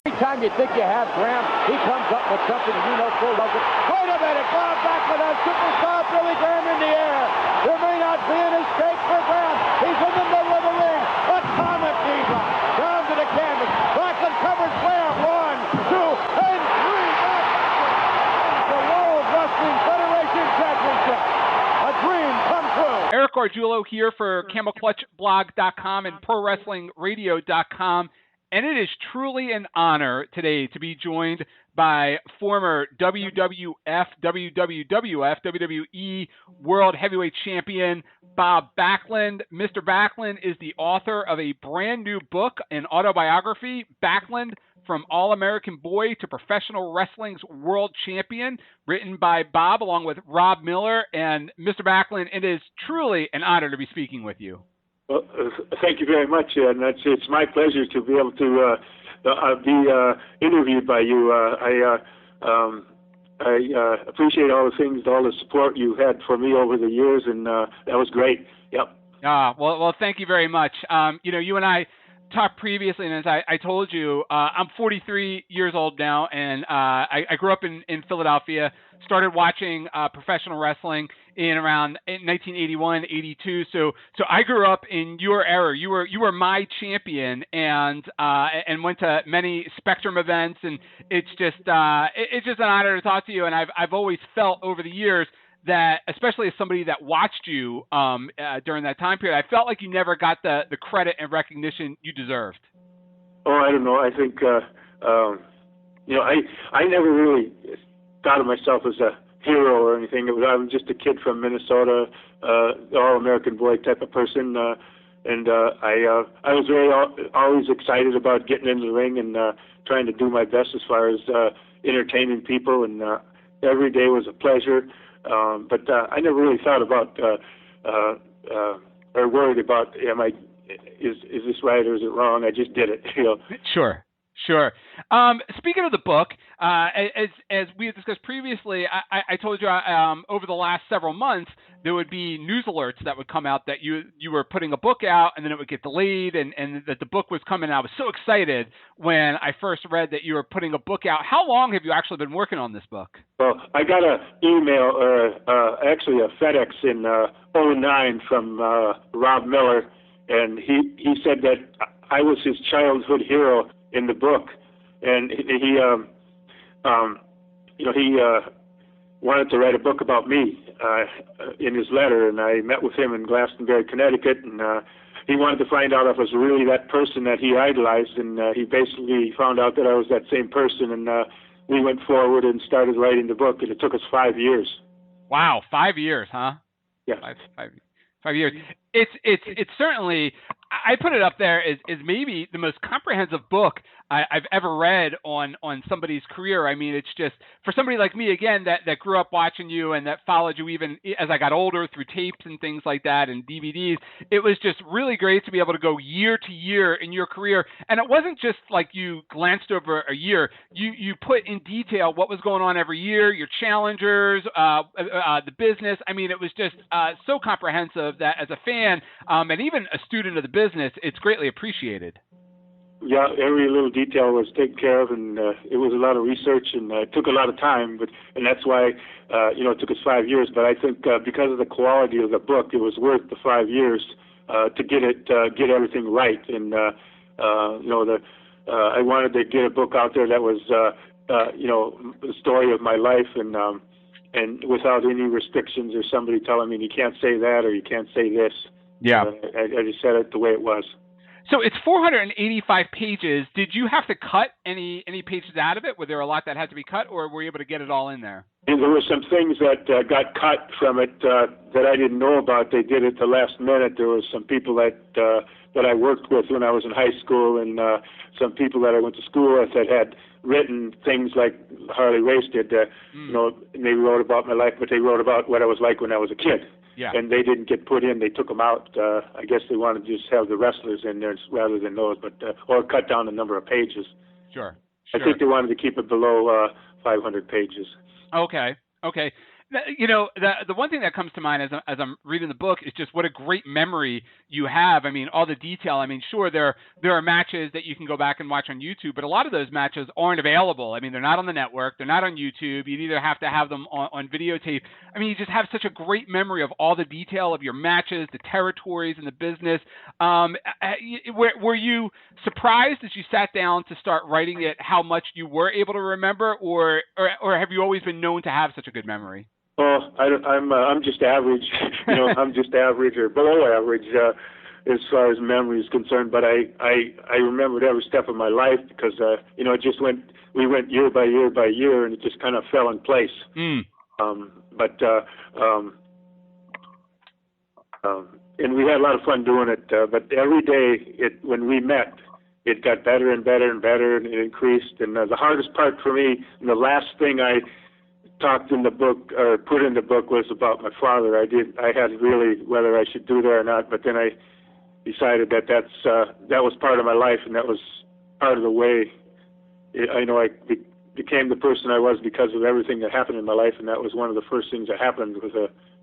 Anytime you think you have Graham, he comes up with something you know full well. Wait a minute, Bob Backlund has superstar Billy Graham in the air. There may not be an escape for Graham. He's in the middle of the ring. Atomic knee drop down to the canvas. Backlund covers Graham. 1, 2, and 3. The World Wrestling Federation Championship. A dream come true. Eric Arjulo here for CamelClutchBlog.com and ProWrestlingRadio.com. And it is truly an honor today to be joined by former WWF, WWF, WWE World Heavyweight Champion Bob Backlund. Mr. Backlund is the author of a brand new book, an autobiography, Backlund, From All-American Boy to Professional Wrestling's World Champion, written by Bob along with Rob Miller. And Mr. Backlund, it is truly an honor to be speaking with you. Well, thank you very much, and it's my pleasure to be able to be interviewed by you. I appreciate all the things, all the support you had for me over the years, and that was great. Yep. Well, thank you very much. You and I talked previously, and as I told you, I'm 43 years old now, and I grew up in Philadelphia. Started watching professional wrestling in around 1981, 82. So I grew up in your era. You were my champion, and went to many Spectrum events, and it's just an honor to talk to you. And I've always felt over the years that, especially as somebody that watched you during that time period, I felt like you never got the credit and recognition you deserved. Oh, I don't know. I think I never really thought of myself as a hero or anything. I was just a kid from Minnesota, all-American boy type of person, and I was very always excited about getting into the ring and trying to do my best as far as entertaining people, and every day was a pleasure. But I never really thought about or worried about is this right or is it wrong? I just did it. Sure. Speaking of the book, as we had discussed previously, I told you over the last several months there would be news alerts that would come out that you were putting a book out, and then it would get delayed, and that the book was coming. I was so excited when I first read that you were putting a book out. How long have you actually been working on this book? Well, I got an email, or actually a FedEx in 2009 from Rob Miller, and he said that I was his childhood hero in the book, and he wanted to write a book about me in his letter, and I met with him in Glastonbury, Connecticut, and he wanted to find out if I was really that person that he idolized, and he basically found out that I was that same person, and we went forward and started writing the book, and it took us 5 years. Wow, 5 years, huh? Yeah. 5 years. It's certainly, I put it up there as maybe the most comprehensive book I've ever read on somebody's career. I mean, it's just, for somebody like me, again, that grew up watching you and that followed you even as I got older through tapes and things like that and DVDs, it was just really great to be able to go year to year in your career. And it wasn't just like you glanced over a year. You put in detail what was going on every year, your challengers, the business. I mean, it was just so comprehensive that as a fan and even a student of the business, it's greatly appreciated. Yeah, every little detail was taken care of, and it was a lot of research, and it took a lot of time, and that's why it took us 5 years. But I think because of the quality of the book, it was worth the 5 years to get everything right. And I wanted to get a book out there that was the story of my life, and without any restrictions or somebody telling me you can't say that or you can't say this. Yeah, I just said it the way it was. So it's 485 pages. Did you have to cut any pages out of it? Were there a lot that had to be cut, or were you able to get it all in there? And there were some things that got cut from it that I didn't know about. They did it the last minute. There was some people that I worked with when I was in high school, and some people that I went to school with that had written things like Harley Race did. And they wrote about my life, but they wrote about what I was like when I was a kid. Yeah. And they didn't get put in. They took them out. I guess they wanted to just have the wrestlers in there rather than those, but or cut down the number of pages. Sure. I think they wanted to keep it below 500 pages. Okay. You know, the one thing that comes to mind as I'm reading the book is just what a great memory you have. I mean, all the detail. I mean, sure, there are matches that you can go back and watch on YouTube, but a lot of those matches aren't available. I mean, they're not on the network. They're not on YouTube. You either have to have them on videotape. I mean, you just have such a great memory of all the detail of your matches, the territories, and the business. Were you surprised as you sat down to start writing it how much you were able to remember, or have you always been known to have such a good memory? Well, I'm just average. You know, I'm just average or below average as far as memory is concerned. But I remembered every step of my life because you know, we went year by year by year, and it just kind of fell in place. And we had a lot of fun doing it. But every day, when we met, it got better and better and better, and it increased. And the hardest part for me, and the last thing I talked in the book or put in the book, was about my father. I had really whether I should do that or not, but then I decided that that was part of my life, and that was part of the way I became the person I was because of everything that happened in my life, and that was one of the first things that happened. Was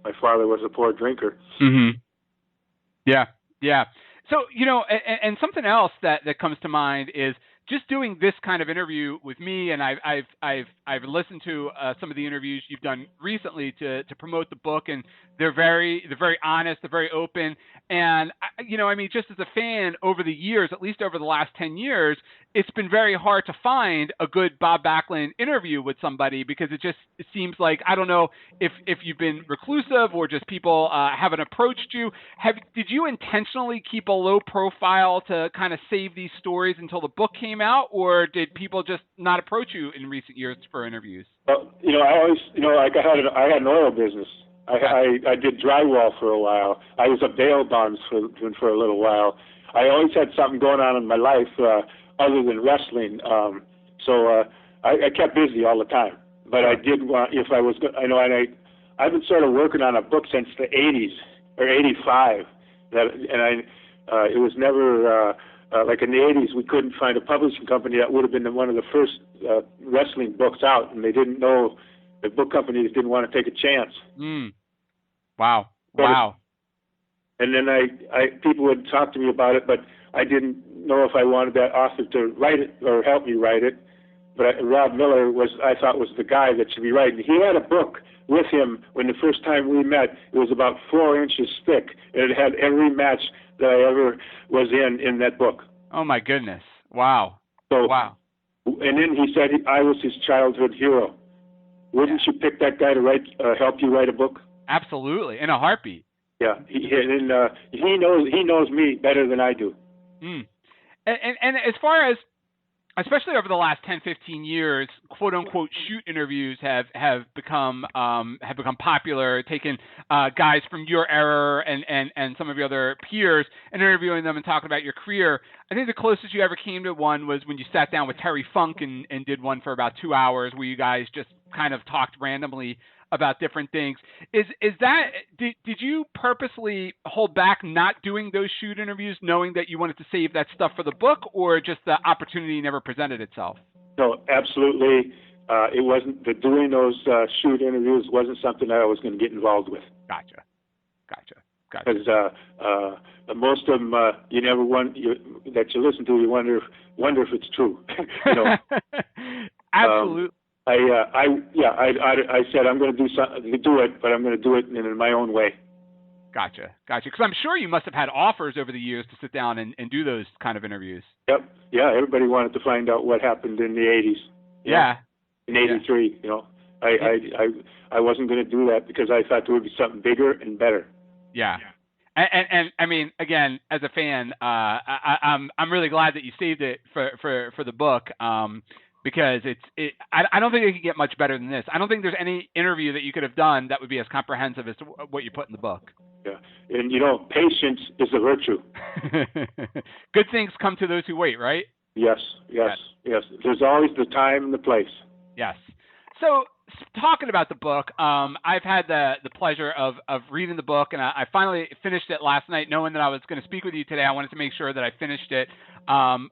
my father was a poor drinker. Mm-hmm. Yeah. So, you know, and something else that comes to mind is just doing this kind of interview with me, and I've listened to some of the interviews you've done recently to promote the book, and they're very honest, they're very open, and you know, I mean, just as a fan over the years, at least over the last 10 years, it's been very hard to find a good Bob Backlund interview with somebody because it seems like, I don't know if you've been reclusive or just people haven't approached you. Did you intentionally keep a low profile to kind of save these stories until the book came out, or did people just not approach you in recent years for interviews? Well, you know, I always, you know, like I had an oil business. I did drywall for a while. I was a bail bonds for a little while. I always had something going on in my life other than wrestling. So I kept busy all the time. But I did want, if I was, I know, and I've been sort of working on a book since the 80s or 85. It was never like in the 80s, we couldn't find a publishing company that would have been one of the first wrestling books out, and they didn't know, the book companies didn't want to take a chance. Wow. And then people would talk to me about it, but I didn't know if I wanted that author to write it or help me write it. But Rob Miller I thought was the guy that should be writing. He had a book with him when the first time we met. It was about 4 inches thick, and it had every match that I ever was in that book. Oh my goodness! Wow. Wow. And then he said I was his childhood hero. Wouldn't you pick that guy to help you write a book? Absolutely, in a heartbeat. Yeah, he knows me better than I do. And as far as, especially over the last 10, 15 years, quote unquote shoot interviews have become popular, taking guys from your era and some of your other peers and interviewing them and talking about your career. I think the closest you ever came to one was when you sat down with Terry Funk and did one for about 2 hours where you guys just kind of talked randomly about different things. Did you purposely hold back not doing those shoot interviews, knowing that you wanted to save that stuff for the book, or just the opportunity never presented itself? No, absolutely. It wasn't doing those shoot interviews wasn't something that I was going to get involved with. Gotcha. Because most of them you never that you listen to, you wonder if it's true. You know. Absolutely. I said I'm going to do it, but I'm going to do it in my own way. Gotcha. Because I'm sure you must have had offers over the years to sit down and do those kind of interviews. Yep. Yeah. Everybody wanted to find out what happened in the 80s. Yeah. In '83, you know, I wasn't going to do that because I thought there would be something bigger and better. Yeah. And I mean, again, as a fan, I'm really glad that you saved it for the book. Because I don't think it could get much better than this. I don't think there's any interview that you could have done that would be as comprehensive as to what you put in the book. Yeah, and you know, patience is a virtue. Good things come to those who wait, right? Yes. There's always the time and the place. Yes. So talking about the book, I've had the pleasure of reading the book, and I finally finished it last night, knowing that I was going to speak with you today. I wanted to make sure that I finished it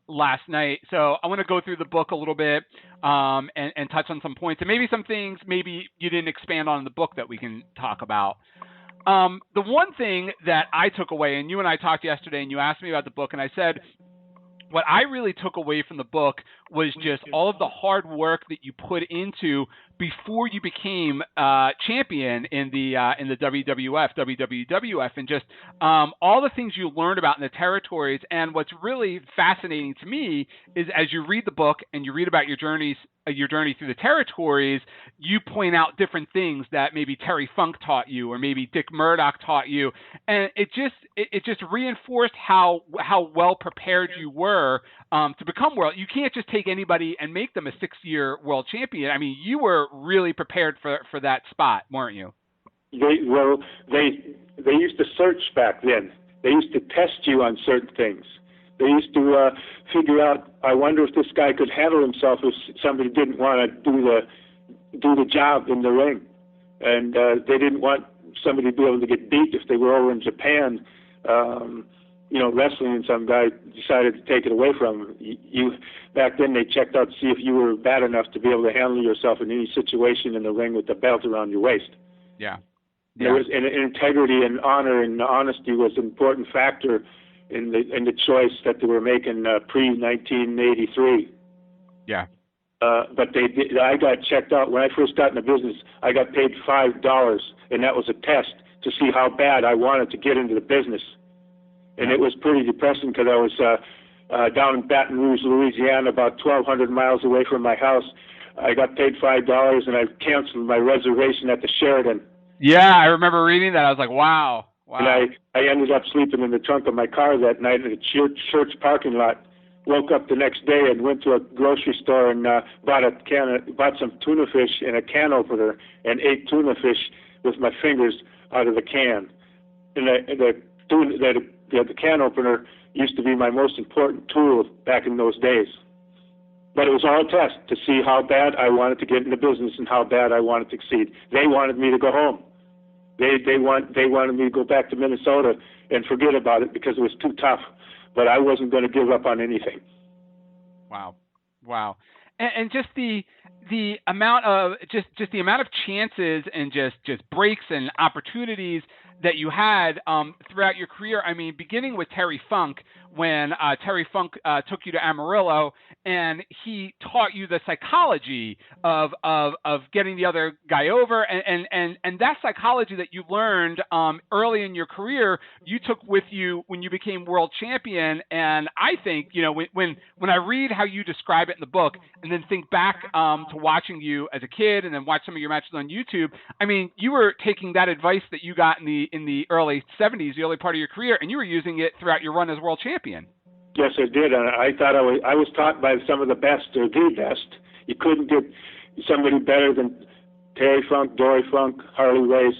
last night. So I want to go through the book a little bit and touch on some points, and maybe some things maybe you didn't expand on in the book that we can talk about. The one thing that I took away, and you and I talked yesterday, and you asked me about the book, and I said, what I really took away from the book was just all of the hard work that you put into before you became champion in the WWF, WWF, and just all the things you learned about in the territories. And what's really fascinating to me is as you read the book and you read about your journey through the territories, you point out different things that maybe Terry Funk taught you, or maybe Dick Murdoch taught you, and it just reinforced how well prepared you were to become world. You can't just take anybody and make them a 6-year world champion. I mean, you were really prepared for that spot, weren't you? They used to search back then. They used to test you on certain things. They used to figure out, I wonder if this guy could handle himself if somebody didn't want to do the job in the ring. And they didn't want somebody to be able to get beat if they were over in Japan, wrestling, and some guy decided to take it away from him. Back then, they checked out to see if you were bad enough to be able to handle yourself in any situation in the ring with the belt around your waist. Yeah. There was integrity and honor and honesty was an important factor in the choice that they were making pre-1983. Yeah. But I got checked out when I first got in the business. I got paid $5, and that was a test to see how bad I wanted to get into the business. And it was pretty depressing because I was down in Baton Rouge, Louisiana, about 1,200 miles away from my house. I got paid $5, and I canceled my reservation at the Sheraton. Yeah, I remember reading that. I was like, wow. And I ended up sleeping in the trunk of my car that night in a church parking lot. Woke up the next day and went to a grocery store and bought some tuna fish in a can opener and ate tuna fish with my fingers out of the can. And the can opener used to be my most important tool back in those days. But it was all a test to see how bad I wanted to get in the business and how bad I wanted to succeed. They wanted me to go home. They wanted me to go back to Minnesota and forget about it because it was too tough. But I wasn't going to give up on anything. Wow. And just the amount of just the amount of chances and just breaks and opportunities that you had throughout your career. I mean, beginning with Terry Funk, when Terry Funk took you to Amarillo, and he taught you the psychology of getting the other guy over, and that psychology that you learned early in your career, you took with you when you became world champion. And I think, when I read how you describe it in the book, and then think back to watching you as a kid, and then watch some of your matches on YouTube, I mean, you were taking that advice that you got in the early 70s, the early part of your career, and you were using it throughout your run as world champion. Yes, I did. And I thought I was taught by some of the best, or the best. You couldn't get somebody better than Terry Funk, Dory Funk, Harley Race.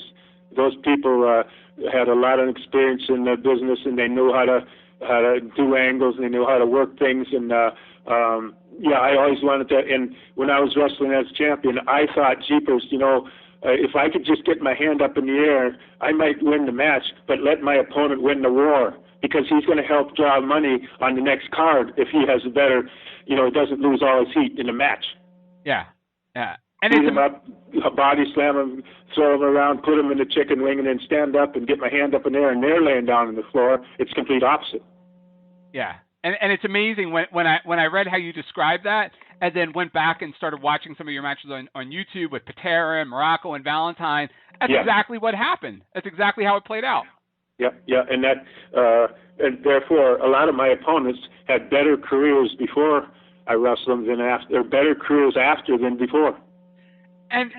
Those people had a lot of experience in the business, and they knew how to do angles, and they knew how to work things. And I always wanted to. And when I was wrestling as champion, I thought, jeepers, if I could just get my hand up in the air, I might win the match, but let my opponent win the war, because he's going to help draw money on the next card if he has a better, doesn't lose all his heat in the match. Yeah. And beat him up, body slam him, throw him around, put him in the chicken wing, and then stand up and get my hand up in there, and they're laying down on the floor. It's complete opposite. Yeah. And it's amazing when I read how you described that, and then went back and started watching some of your matches on YouTube with Patera and Morocco and Valentine. That's exactly what happened. That's exactly how it played out. Yeah, and that, and therefore, a lot of my opponents had better careers before I wrestled them than after, or better careers after than before. And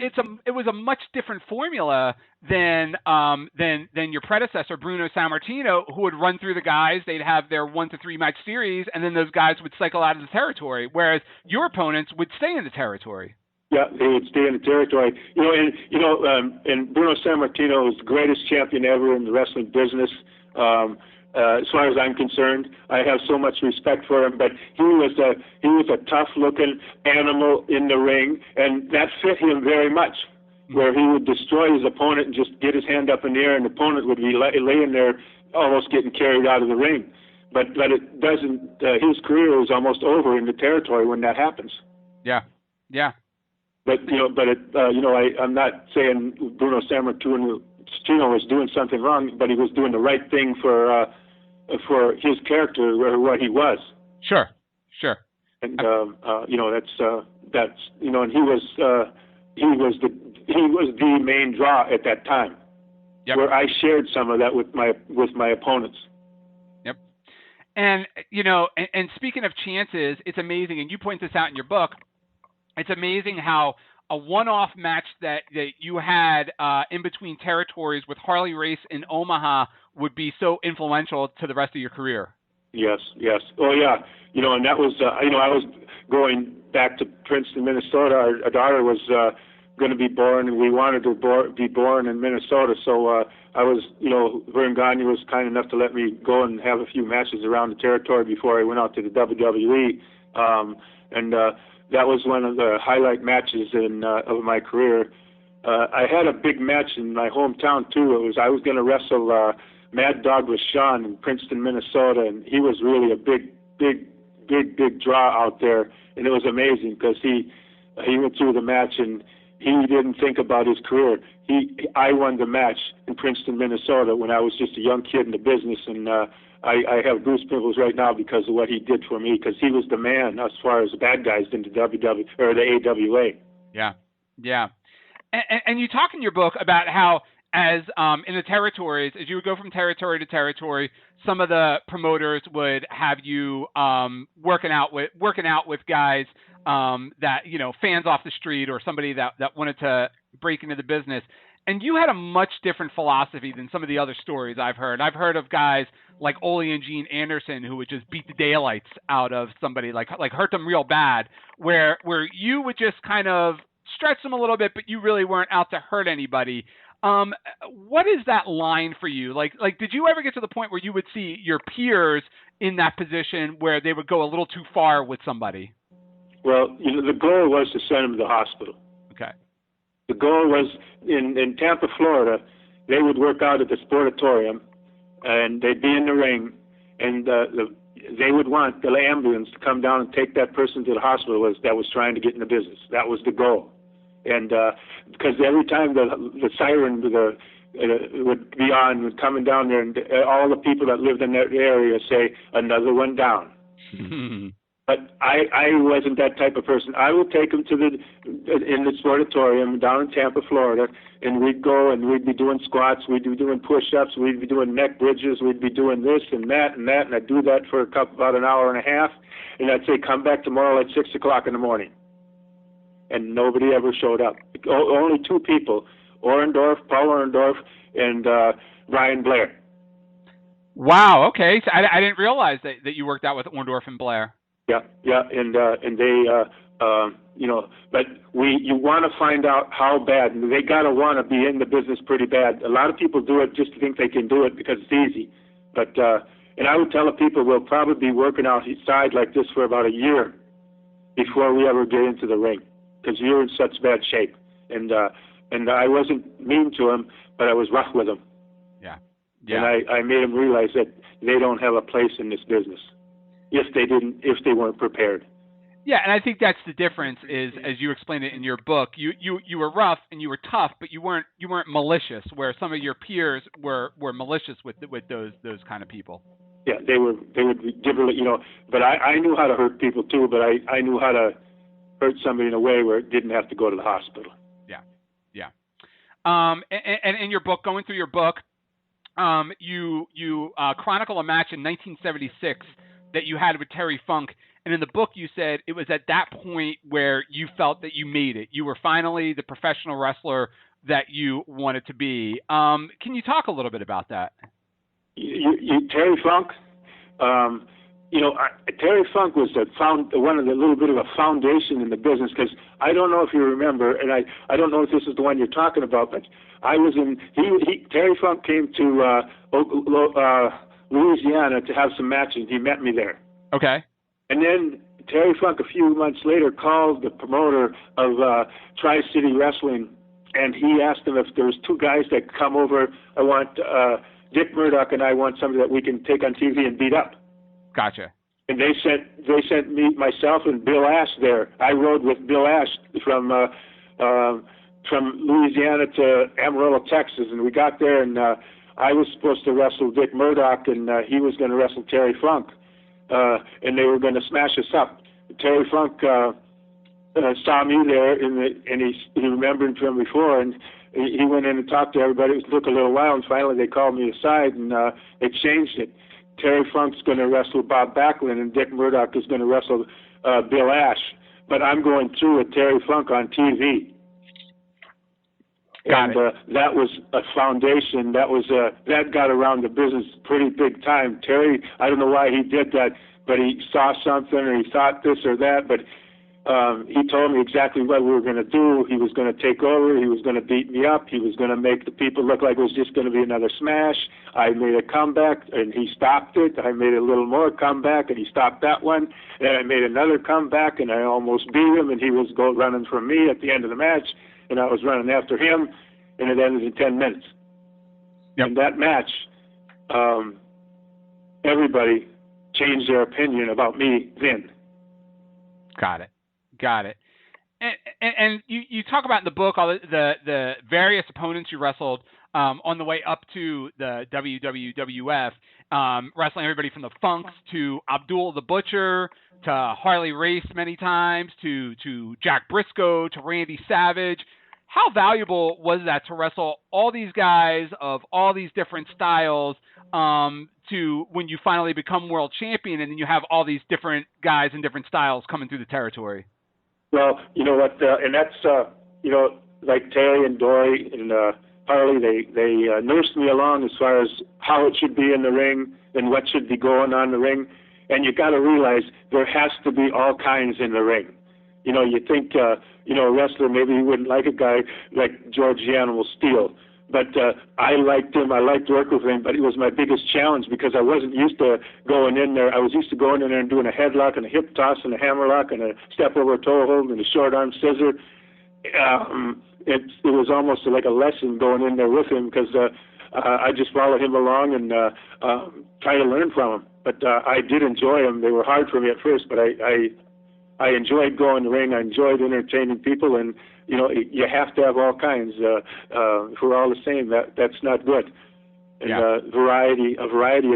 it was a much different formula than your predecessor, Bruno Sammartino, who would run through the guys. They'd have their 1 to 3 match series, and then those guys would cycle out of the territory, whereas your opponents would stay in the territory. Yeah, they would stay in the territory. And Bruno Sammartino was the greatest champion ever in the wrestling business. As far as I'm concerned, I have so much respect for him. But he was a tough-looking animal in the ring, and that fit him very much. Where he would destroy his opponent and just get his hand up in the air, and the opponent would be laying there, almost getting carried out of the ring. But it doesn't. His career is almost over in the territory when that happens. Yeah. But I'm not saying Bruno Sammartino was doing something wrong, but he was doing the right thing for his character or what he was. Sure. And and he was the main draw at that time. Yep. Where I shared some of that with my opponents. Yep. And and speaking of chances, it's amazing, and you point this out in your book. It's amazing how a one-off match that you had in between territories with Harley Race in Omaha would be so influential to the rest of your career. Yes. Oh, yeah. And that was, I was going back to Princeton, Minnesota. Our daughter was going to be born, and we wanted to be born in Minnesota. So I was, Vern Gagne was kind enough to let me go and have a few matches around the territory before I went out to the WWE. That was one of the highlight matches of my career. I had a big match in my hometown too. I was going to wrestle Mad Dog Vachon in Princeton, Minnesota, and he was really a big draw out there, and it was amazing because he went through the match and he didn't think about his career. I won the match in Princeton, Minnesota when I was just a young kid in the business, and I have goosebumps right now because of what he did for me, because he was the man as far as the bad guys in the WWE or the AWA. Yeah. And you talk in your book about how, as in the territories, as you would go from territory to territory, some of the promoters would have you working out with guys that fans off the street or somebody that wanted to break into the business. And you had a much different philosophy than some of the other stories I've heard. I've heard of guys like Ole and Gene Anderson who would just beat the daylights out of somebody, like hurt them real bad, where you would just kind of stretch them a little bit, but you really weren't out to hurt anybody. What is that line for you? Like, did you ever get to the point where you would see your peers in that position where they would go a little too far with somebody? Well, the goal was to send them to the hospital. Okay. The goal was in Tampa, Florida, they would work out at the Sportatorium, and they'd be in the ring, and they would want the ambulance to come down and take that person to the hospital that was trying to get in the business. That was the goal. And because every time the siren would be on, would coming down there, and all the people that lived in that area say, another one down. But I wasn't that type of person. I would take them in the Sportatorium down in Tampa, Florida, and we'd go and we'd be doing squats, we'd be doing push-ups, we'd be doing neck bridges, we'd be doing this and that, and I'd do that for about an hour and a half, and I'd say, come back tomorrow at 6 o'clock in the morning. And nobody ever showed up. Only two people, Paul Orndorff, and Brian Blair. Wow, okay. So I didn't realize that you worked out with Orndorff and Blair. Yeah, and they, but you want to find out how bad, and they gotta want to be in the business pretty bad. A lot of people do it just to think they can do it because it's easy, but and I would tell the people we'll probably be working outside like this for about a year before we ever get into the ring, because you're in such bad shape. And I wasn't mean to them, but I was rough with them. Yeah. And I made them realize that they don't have a place in this business if they weren't prepared. Yeah, and I think that's the difference is, as you explained it in your book, you were rough and you were tough, but you weren't malicious, where some of your peers were malicious with those kind of people. Yeah, they would give, but I knew how to hurt people too, but I knew how to hurt somebody in a way where it didn't have to go to the hospital. Yeah. And in your book, going through your book, you chronicle a match in 1976 that you had with Terry Funk. And in the book, you said it was at that point where you felt that you made it. You were finally the professional wrestler that you wanted to be. Can you talk a little bit about that? Terry Funk, Terry Funk was one of the little bit of a foundation in the business, because I don't know if you remember, and I don't know if this is the one you're talking about, but I was in. Terry Funk came to Louisiana to have some matches. He met me there. Okay. And then Terry Funk, a few months later, called the promoter of Tri-City Wrestling, and he asked him if there was two guys that could come over. I want Dick Murdoch, and I want somebody that we can take on TV and beat up. Gotcha. And they sent me, myself, and Bill Ash there. I rode with Bill Ash from Louisiana to Amarillo, Texas, and we got there, and I was supposed to wrestle Dick Murdoch, and he was going to wrestle Terry Funk, and they were going to smash us up. Terry Funk saw me there, and he remembered from before, and he went in and talked to everybody. It took a little while, and finally they called me aside, and they changed it. Terry Funk's going to wrestle Bob Backlund, and Dick Murdoch is going to wrestle Bill Ash. But I'm going through with Terry Funk on TV. Got it. That was a foundation. That got around the business pretty big time. Terry, I don't know why he did that, but he saw something or he thought this or that, but he told me exactly what we were going to do. He was going to take over. He was going to beat me up. He was going to make the people look like it was just going to be another smash. I made a comeback, and he stopped it. I made a little more comeback, and he stopped that one. And I made another comeback, and I almost beat him, and he was running from me at the end of the match, and I was running after him, and it ended in 10 minutes. Yep. In that match, everybody changed their opinion about me then. Got it. And you talk about in the book all the various opponents you wrestled on the way up to the WWF, wrestling everybody from the Funks to Abdullah the Butcher to Harley Race many times to Jack Brisco to Randy Savage. How valuable was that to wrestle all these guys of all these different styles to when you finally become world champion and then you have all these different guys and different styles coming through the territory? Well, you know what, and that's, like Terry and Dory and Harley, they nursed me along as far as how it should be in the ring and what should be going on in the ring. And you got to realize there has to be all kinds in the ring. You think, a wrestler, maybe he wouldn't like a guy like George the Animal Steele. But I liked him. I liked working with him, but it was my biggest challenge because I wasn't used to going in there. I was used to going in there and doing a headlock and a hip toss and a hammerlock and a step over a toe hold and a short arm scissor. It was almost like a lesson going in there with him because I just followed him along and try to learn from him. But I did enjoy them. They were hard for me at first, but I enjoyed going to the ring. I enjoyed entertaining people, and you have to have all kinds. If we're all the same, that's not good. And yeah. A variety of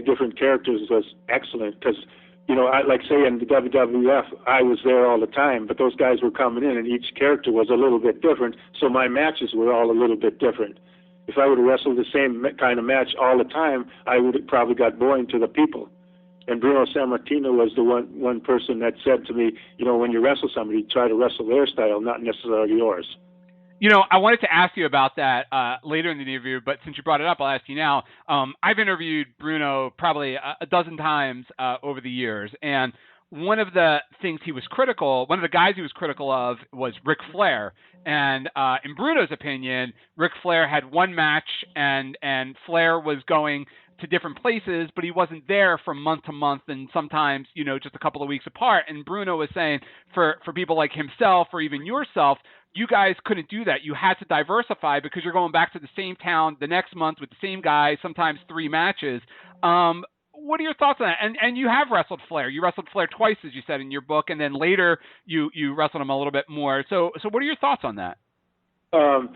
different characters was excellent because, like say in the WWF, I was there all the time, but those guys were coming in, and each character was a little bit different, so my matches were all a little bit different. If I would have wrestled the same kind of match all the time, I would have probably got boring to the people. And Bruno Sammartino was the one person that said to me, when you wrestle somebody, try to wrestle their style, not necessarily yours. I wanted to ask you about that later in the interview, but since you brought it up, I'll ask you now. I've interviewed Bruno probably a dozen times over the years, and one of the guys he was critical of was Ric Flair. And in Bruno's opinion, Ric Flair had one match, and Flair was going to different places, but he wasn't there from month to month and sometimes, just a couple of weeks apart. And Bruno was saying for people like himself or even yourself, you guys couldn't do that. You had to diversify because you're going back to the same town the next month with the same guy, sometimes 3 matches. What are your thoughts on that? And you have wrestled Flair. You wrestled Flair twice, as you said in your book, and then later you wrestled him a little bit more. So what are your thoughts on that? The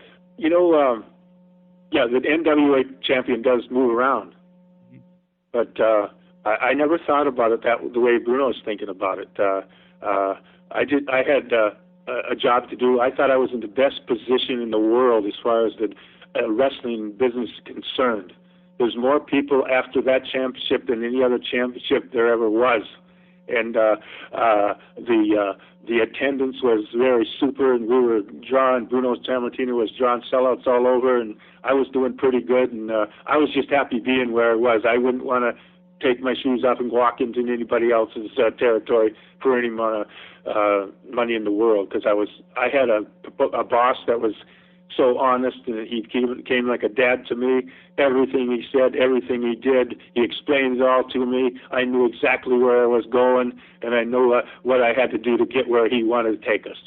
NWA champion does move around. But I never thought about it the way Bruno's thinking about it. I had a job to do. I thought I was in the best position in the world as far as the wrestling business is concerned. There's more people after that championship than any other championship there ever was. And the attendance was very super, and we were drawing, Bruno Sammartino was drawing sellouts all over, and I was doing pretty good, and I was just happy being where I was. I wouldn't want to take my shoes off and walk into anybody else's territory for any money in the world, because I had a boss that was so honest, and he came like a dad to me. Everything he said, everything he did, he explained it all to me. I knew exactly where I was going, and I knew what I had to do to get where he wanted to take us.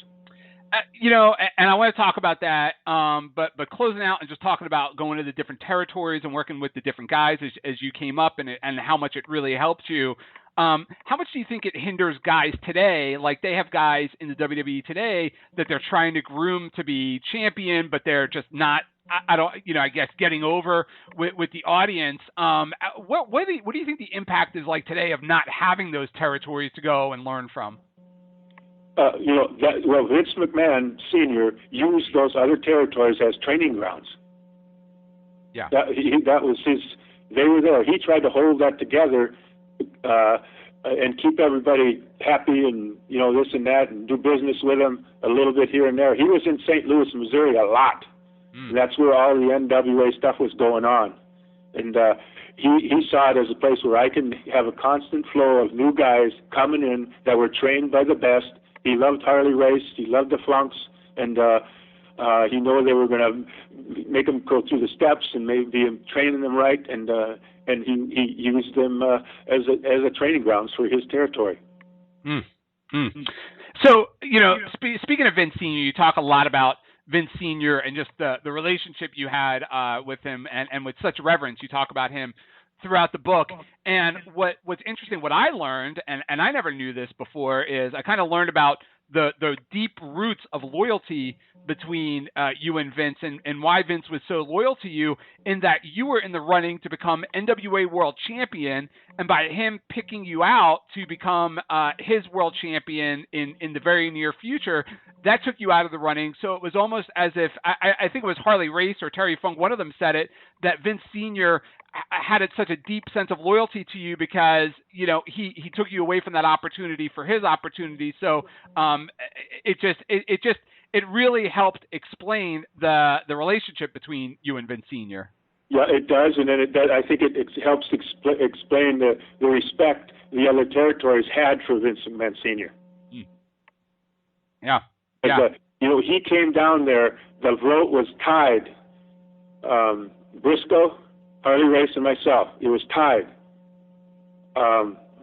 And I want to talk about that, but closing out and just talking about going to the different territories and working with the different guys as you came up and how much it really helped you. How much do you think it hinders guys today? Like they have guys in the WWE today that they're trying to groom to be champion, but they're just not. I guess getting over with the audience. What do you think the impact is like today of not having those territories to go and learn from? Vince McMahon Sr. used those other territories as training grounds. Yeah. That was his. They were there. He tried to hold that together and keep everybody happy and this and that and do business with them a little bit here and there. He was in St. Louis, Missouri a lot. And that's where all the NWA stuff was going on. And he saw it as a place where I can have a constant flow of new guys coming in that were trained by the best. He loved Harley Race. He loved the Flunks. And he knew they were going to make them go through the steps and maybe training them right. And he used them as a training grounds for his territory. So, speaking of Vince Sr., you talk a lot about Vince Sr. and just the relationship you had with him and with such reverence. You talk about him throughout the book. And what's interesting, what I learned, and I never knew this before, is I kind of learned about the deep roots of loyalty between you and Vince and why Vince was so loyal to you, in that you were in the running to become NWA World Champion, and by him picking you out to become his World Champion in the very near future, that took you out of the running. So it was almost as if, I think it was Harley Race or Terry Funk, one of them said it, that Vince Sr. had such a deep sense of loyalty to you because, he took you away from that opportunity for his opportunity. So it really helped explain the relationship between you and Vince Sr. Yeah, it does, and then it does. I think it helps explain the respect the other territories had for Vince McMahon Sr. Yeah. He came down there. The vote was tied. Brisco, Harley Race, and myself. It was tied.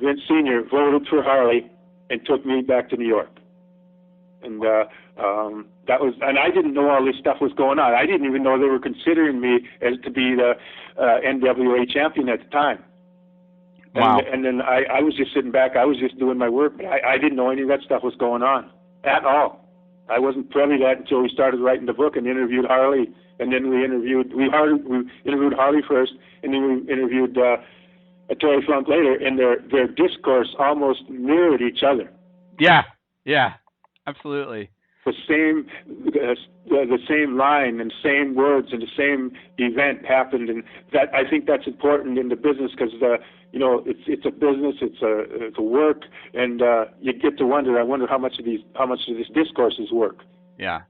Vince Sr. voted for Harley and took me back to New York. And and I didn't know all this stuff was going on. I didn't even know they were considering me as to be the NWA champion at the time. Wow. And then I was just sitting back. I was just doing my work. I didn't know any of that stuff was going on at all. I wasn't privy to that until we started writing the book and interviewed Harley. And then we interviewed Harley first, and then we interviewed Terry Funk later, and their discourse almost mirrored each other. Yeah, absolutely. The same line and same words and the same event happened, and that I think that's important in the business because it's a business, it's a work, and you get to wonder. I wonder how much of this discourses work. Yeah.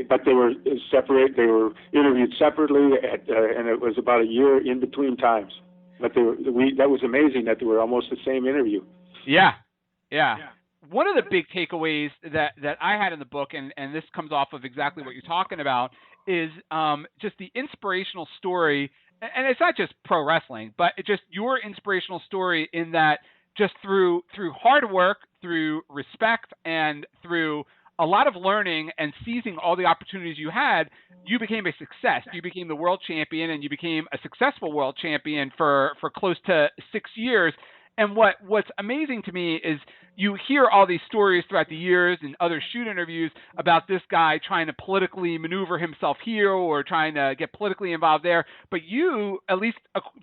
But they were separate. They were interviewed separately, and it was about a year in between times. But that was amazing that they were almost the same interview. Yeah. One of the big takeaways that I had in the book, and this comes off of exactly what you're talking about, is just the inspirational story. And it's not just pro wrestling, but it's just your inspirational story in that just through hard work, through respect, and through a lot of learning and seizing all the opportunities you had, you became a success. You became the world champion, and you became a successful world champion for close to 6 years. And what's amazing to me is you hear all these stories throughout the years and other shoot interviews about this guy trying to politically maneuver himself here or trying to get politically involved there. But you, at least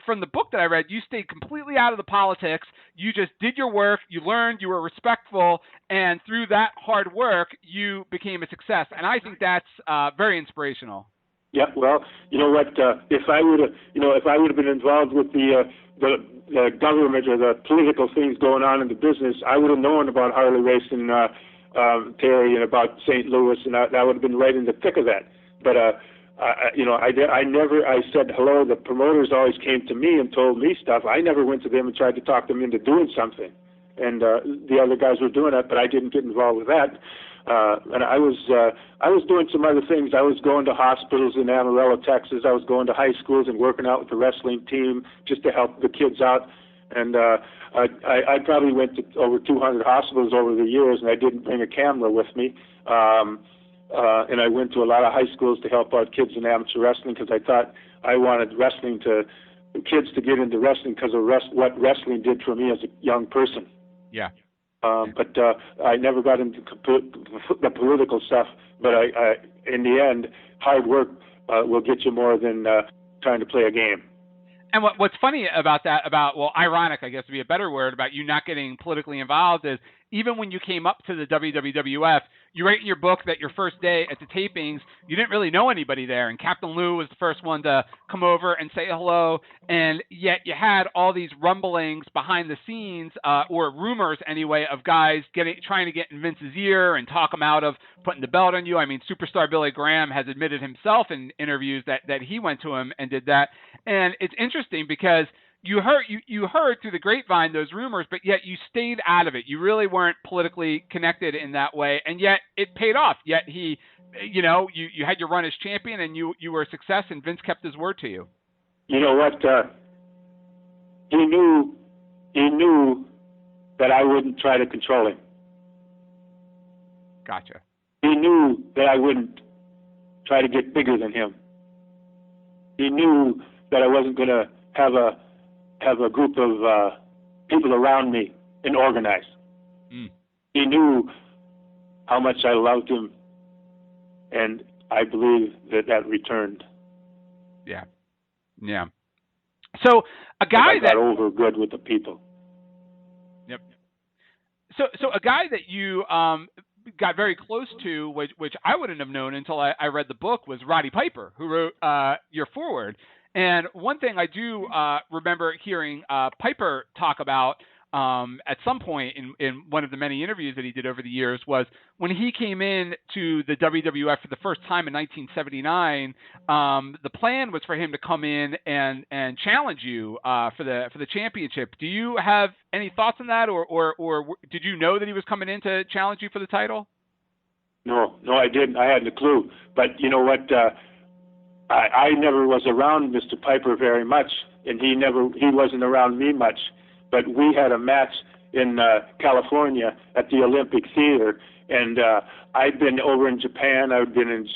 from the book that I read, you stayed completely out of the politics. You just did your work. You learned. You were respectful. And through that hard work, you became a success. And I think that's very inspirational. Yeah, well, you know what? If I would have been involved with the government or the political things going on in the business, I would have known about Harley Race and Terry and about St. Louis, and I would have been right in the thick of that. But I said hello. The promoters always came to me and told me stuff. I never went to them and tried to talk them into doing something. And the other guys were doing that, but I didn't get involved with that. And I was doing some other things. I was going to hospitals in Amarillo, Texas. I was going to high schools and working out with the wrestling team just to help the kids out. And I probably went to over 200 hospitals over the years, and I didn't bring a camera with me. And I went to a lot of high schools to help out kids in amateur wrestling because I thought I wanted kids to get into wrestling because of what wrestling did for me as a young person. Yeah. But I never got into the political stuff. But I in the end, hard work will get you more than trying to play a game. And what's funny about that, ironic, I guess would be a better word, about you not getting politically involved is even when you came up to the WWF, you write in your book that your first day at the tapings, you didn't really know anybody there. And Captain Lou was the first one to come over and say hello. And yet you had all these rumblings behind the scenes, or rumors anyway, of guys trying to get in Vince's ear and talk him out of putting the belt on you. I mean, superstar Billy Graham has admitted himself in interviews that he went to him and did that. And it's interesting because you heard through the grapevine those rumors, but yet you stayed out of it. You really weren't politically connected in that way, and yet it paid off. Yet you had your run as champion, and you were a success, and Vince kept his word to you. You know what? He knew that I wouldn't try to control him. Gotcha. He knew that I wouldn't try to get bigger than him. He knew that I wasn't going to have a group of people around me and organize. Mm. He knew how much I loved him, and I believe that returned. Yeah. Yeah. So a guy I got over good with the people. Yep. So a guy that you got very close to, which I wouldn't have known until I read the book, was Roddy Piper, who wrote your foreword. And one thing I do remember hearing Piper talk about at some point in one of the many interviews that he did over the years was when he came in to the WWF for the first time in 1979. The plan was for him to come in and challenge you for the championship. Do you have any thoughts on that, or did you know that he was coming in to challenge you for the title? No, I didn't. I hadn't a clue. But you know what? I never was around Mr. Piper very much, and he wasn't around me much. But we had a match in California at the Olympic Theater, and I'd been over in Japan. I've been in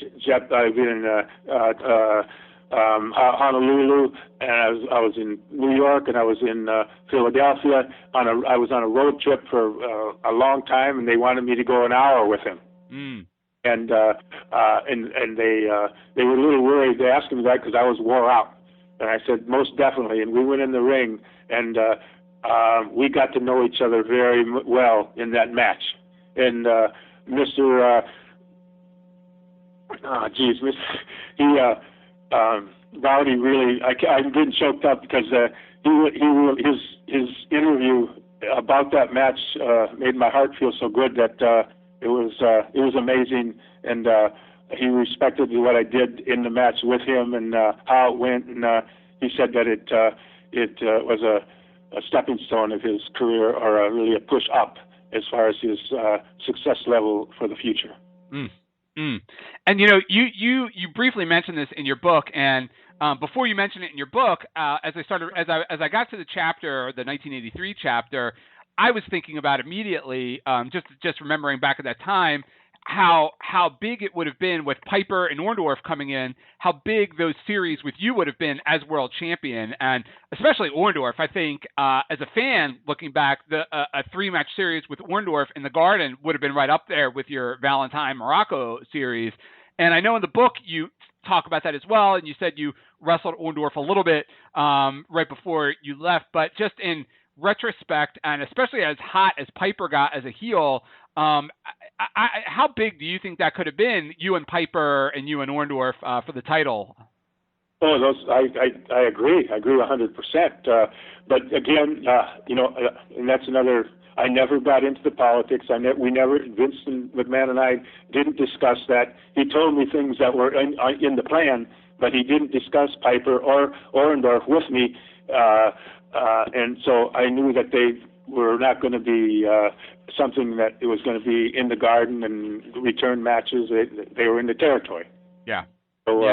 Honolulu, and I was in New York, and I was in Philadelphia. I was on a road trip for a long time, and they wanted me to go an hour with him. Mm. And they were a little worried. They asked me that because I was wore out, and I said most definitely. And we went in the ring, and we got to know each other very well in that match. And Rowdy really, I'm getting choked up because his interview about that match made my heart feel so good that. It was amazing, and he respected what I did in the match with him and how it went. And he said that it was a stepping stone of his career, or really a push up as far as his success level for the future. Mm. Mm. And you briefly mentioned this in your book, and before you mentioned it in your book, as I got to the chapter, the 1983 chapter, I was thinking about immediately, just remembering back at that time, how big it would have been with Piper and Orndorff coming in, how big those series with you would have been as world champion, and especially Orndorff. I think as a fan looking back, a 3-match series with Orndorff in the Garden would have been right up there with your Valentine Morocco series. And I know in the book you talk about that as well, and you said you wrestled Orndorff a little bit right before you left, but just in retrospect, and especially as hot as Piper got as a heel, how big do you think that could have been, you and Piper and you and Orndorff for the title? Oh, I agree. I agree 100%. But again, and that's another. I never got into the politics. Vince and McMahon and I didn't discuss that. He told me things that were in the plan, but he didn't discuss Piper or Orndorff with me. And so I knew that were not going to be something that it was going to be in the garden and return matches. They were in the territory. Yeah. So,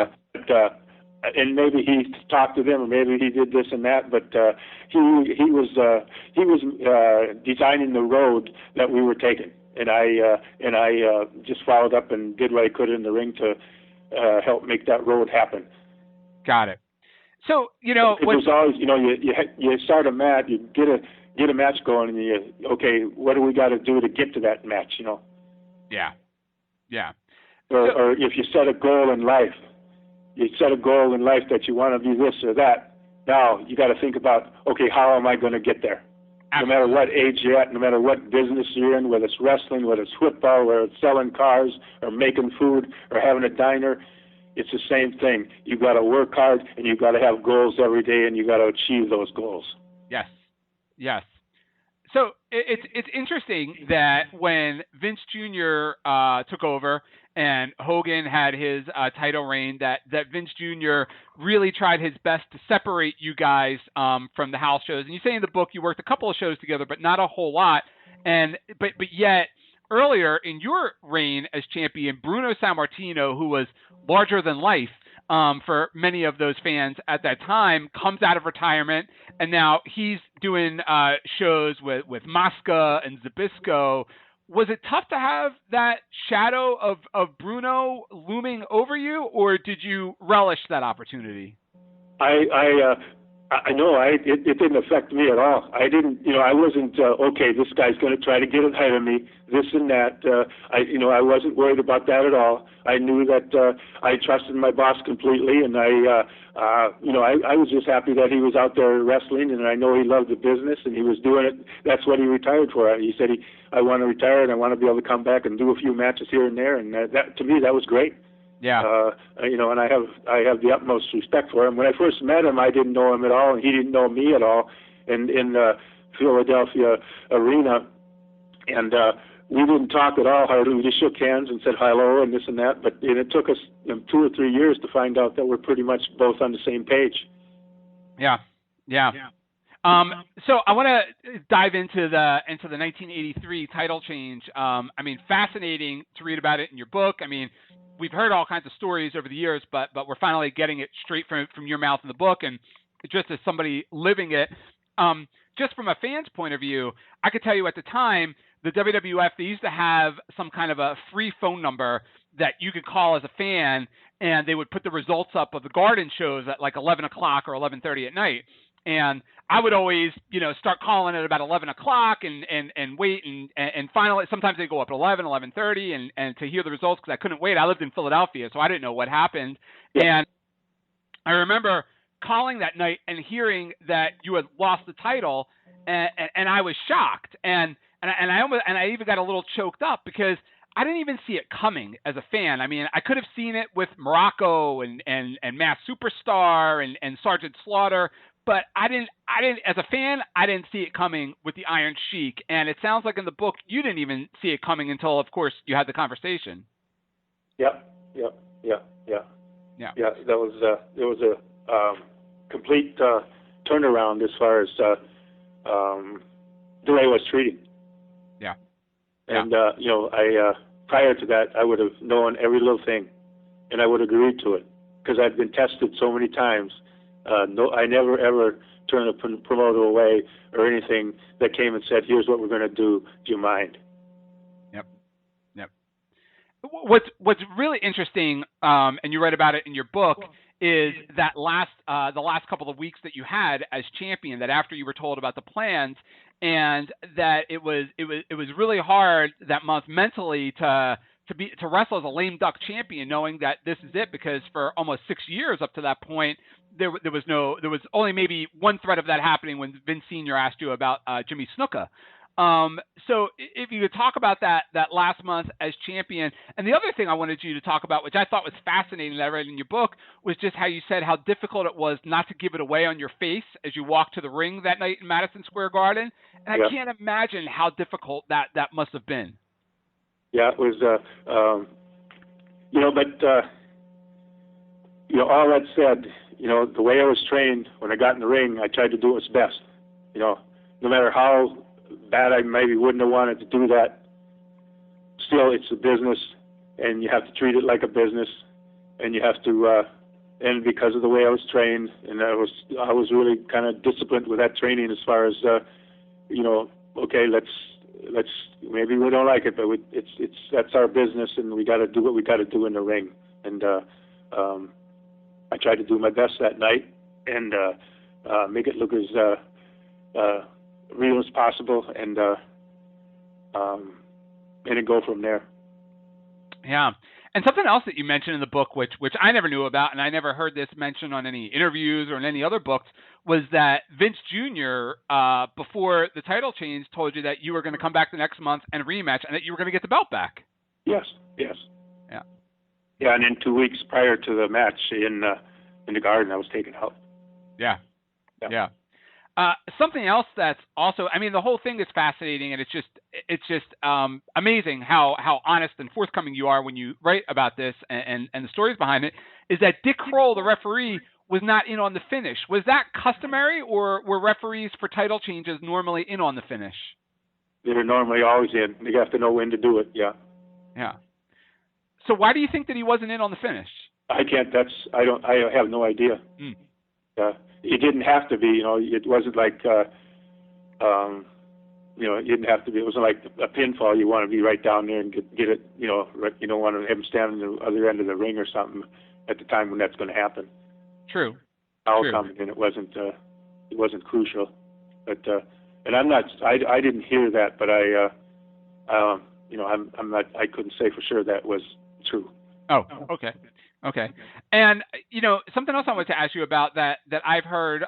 and maybe he talked to them, or maybe he did this and that, but he was designing the road that we were taking, and I just followed up and did what I could in the ring to help make that road happen. Got it. So it was always you start a match, you get a match going, and what do we got to do to get to that match? Yeah. Or if you set a goal in life. You set a goal in life that you want to be this or that. Now you got to think about, how am I going to get there? Absolutely. No matter what age you're at, no matter what business you're in, whether it's wrestling, whether it's football, whether it's selling cars or making food or having a diner, it's the same thing. You got to work hard, and you got to have goals every day, and you got to achieve those goals. Yes. So it's interesting that when Vince Jr. Took over and Hogan had his title reign, that Vince Jr. really tried his best to separate you guys from the house shows. And you say in the book you worked a couple of shows together, but not a whole lot. But yet earlier in your reign as champion, Bruno Sammartino, who was larger than life for many of those fans at that time, comes out of retirement, and now he's doing shows with Mosca and Zabisco. Was it tough to have that shadow of Bruno looming over you, or did you relish that opportunity? I know it didn't affect me at all. I didn't, I wasn't this guy's going to try to get ahead of me, this and that. I wasn't worried about that at all. I knew that I trusted my boss completely, and I was just happy that he was out there wrestling, and I know he loved the business, and he was doing it. That's what he retired for. He said I want to retire, and I want to be able to come back and do a few matches here and there, and that to me that was great. Yeah. And I have the utmost respect for him. When I first met him, I didn't know him at all, and he didn't know me at all. And in the Philadelphia arena, and we didn't talk at all hardly. We just shook hands and said hello and this and that. But it took us 2 or 3 years to find out that we're pretty much both on the same page. Yeah. So I want to dive into the 1983 title change. Fascinating to read about it in your book. We've heard all kinds of stories over the years, but we're finally getting it straight from your mouth in the book, and just as somebody living it. Just from a fan's point of view, I could tell you at the time, the WWF, they used to have some kind of a free phone number that you could call as a fan, and they would put the results up of the Garden shows at like 11 o'clock or 11:30 at night. And I would always, start calling at about 11 o'clock and wait. And finally, sometimes they go up at 11:30 and to hear the results because I couldn't wait. I lived in Philadelphia, so I didn't know what happened. And I remember calling that night and hearing that you had lost the title, and I was shocked. And I even got a little choked up because I didn't even see it coming as a fan. I could have seen it with Morocco and Mass Superstar and Sergeant Slaughter, but I didn't, as a fan, I didn't see it coming with the Iron Sheik. And it sounds like in the book, you didn't even see it coming until, of course, you had the conversation. Yeah. That was a complete turnaround as far as the way I was treated. Yeah. And, prior to that, I would have known every little thing, and I would have agreed to it because I'd been tested so many times. I never, ever turned a promoter away or anything that came and said, here's what we're going to do. Do you mind? Yep. What's really interesting, and you write about it in your book, is that the last couple of weeks that you had as champion, that after you were told about the plans, and that it was really hard that month mentally to wrestle as a lame duck champion, knowing that this is it, because for almost 6 years up to that point, there was only maybe one threat of that happening when Vince Sr. asked you about Jimmy Snuka. So if you could talk about that last month as champion. And the other thing I wanted you to talk about, which I thought was fascinating that I read in your book, was just how you said how difficult it was not to give it away on your face as you walked to the ring that night in Madison Square Garden. And I can't imagine how difficult that must have been. Yeah, it was, all that said, the way I was trained when I got in the ring, I tried to do what's best. No matter how bad I maybe wouldn't have wanted to do that, still it's a business, and you have to treat it like a business, and you have to. And because of the way I was trained, and I was really kind of disciplined with that training as far as, okay, let's maybe we don't like it, but that's our business, and we got to do what we got to do in the ring. And I tried to do my best that night and make it look as real as possible, and then go from there. Yeah. And something else that you mentioned in the book, which I never knew about, and I never heard this mentioned on any interviews or in any other books, was that Vince Jr., before the title change, told you that you were going to come back the next month and rematch, and that you were going to get the belt back. Yes. Yeah. Yeah, and then 2 weeks prior to the match in the Garden, I was taken out. Yeah. Something else that's also, I mean, the whole thing is fascinating, and it's just amazing how honest and forthcoming you are when you write about this and the stories behind it, is that Dick Kroll, the referee, was not in on the finish. Was that customary, or were referees for title changes normally in on the finish? They're normally always in. You have to know when to do it, yeah. Yeah. So why do you think that he wasn't in on the finish? I have no idea. It didn't have to be, it wasn't like, it didn't have to be, it wasn't like a pinfall. You want to be right down there and get it, you don't want to have him stand on the other end of the ring or something at the time when that's going to happen. True. Coming in, it wasn't crucial. But, and I didn't hear that, but I couldn't say for sure that was true. Oh, okay. And, something else I wanted to ask you about that I've heard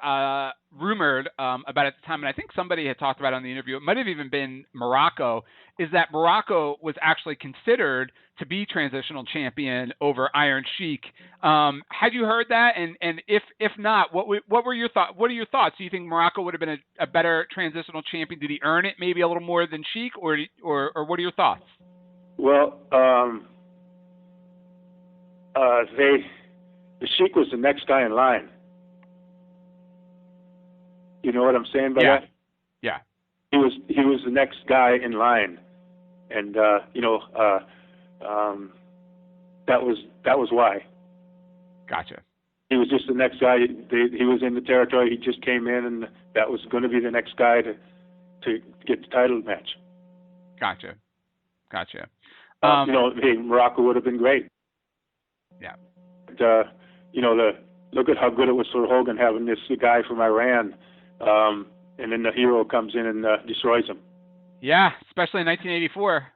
rumored about at the time, and I think somebody had talked about it on the interview, it might have even been Morocco, is that Morocco was actually considered to be transitional champion over Iron Sheik. Had you heard that? And if not, what were your thoughts? What are your thoughts? Do you think Morocco would have been a better transitional champion? Did he earn it maybe a little more than Sheik, or what are your thoughts? Well, the Sheik was the next guy in line. You know what I'm saying by that? Yeah. He was the next guy in line, and that was why. Gotcha. He was just the next guy. He was in the territory. He just came in, and that was going to be the next guy to get the title match. Gotcha. Morocco would have been great. Yeah. But, look at how good it was for Hogan having this guy from Iran, and then the hero comes in and destroys him. Yeah, especially in 1984.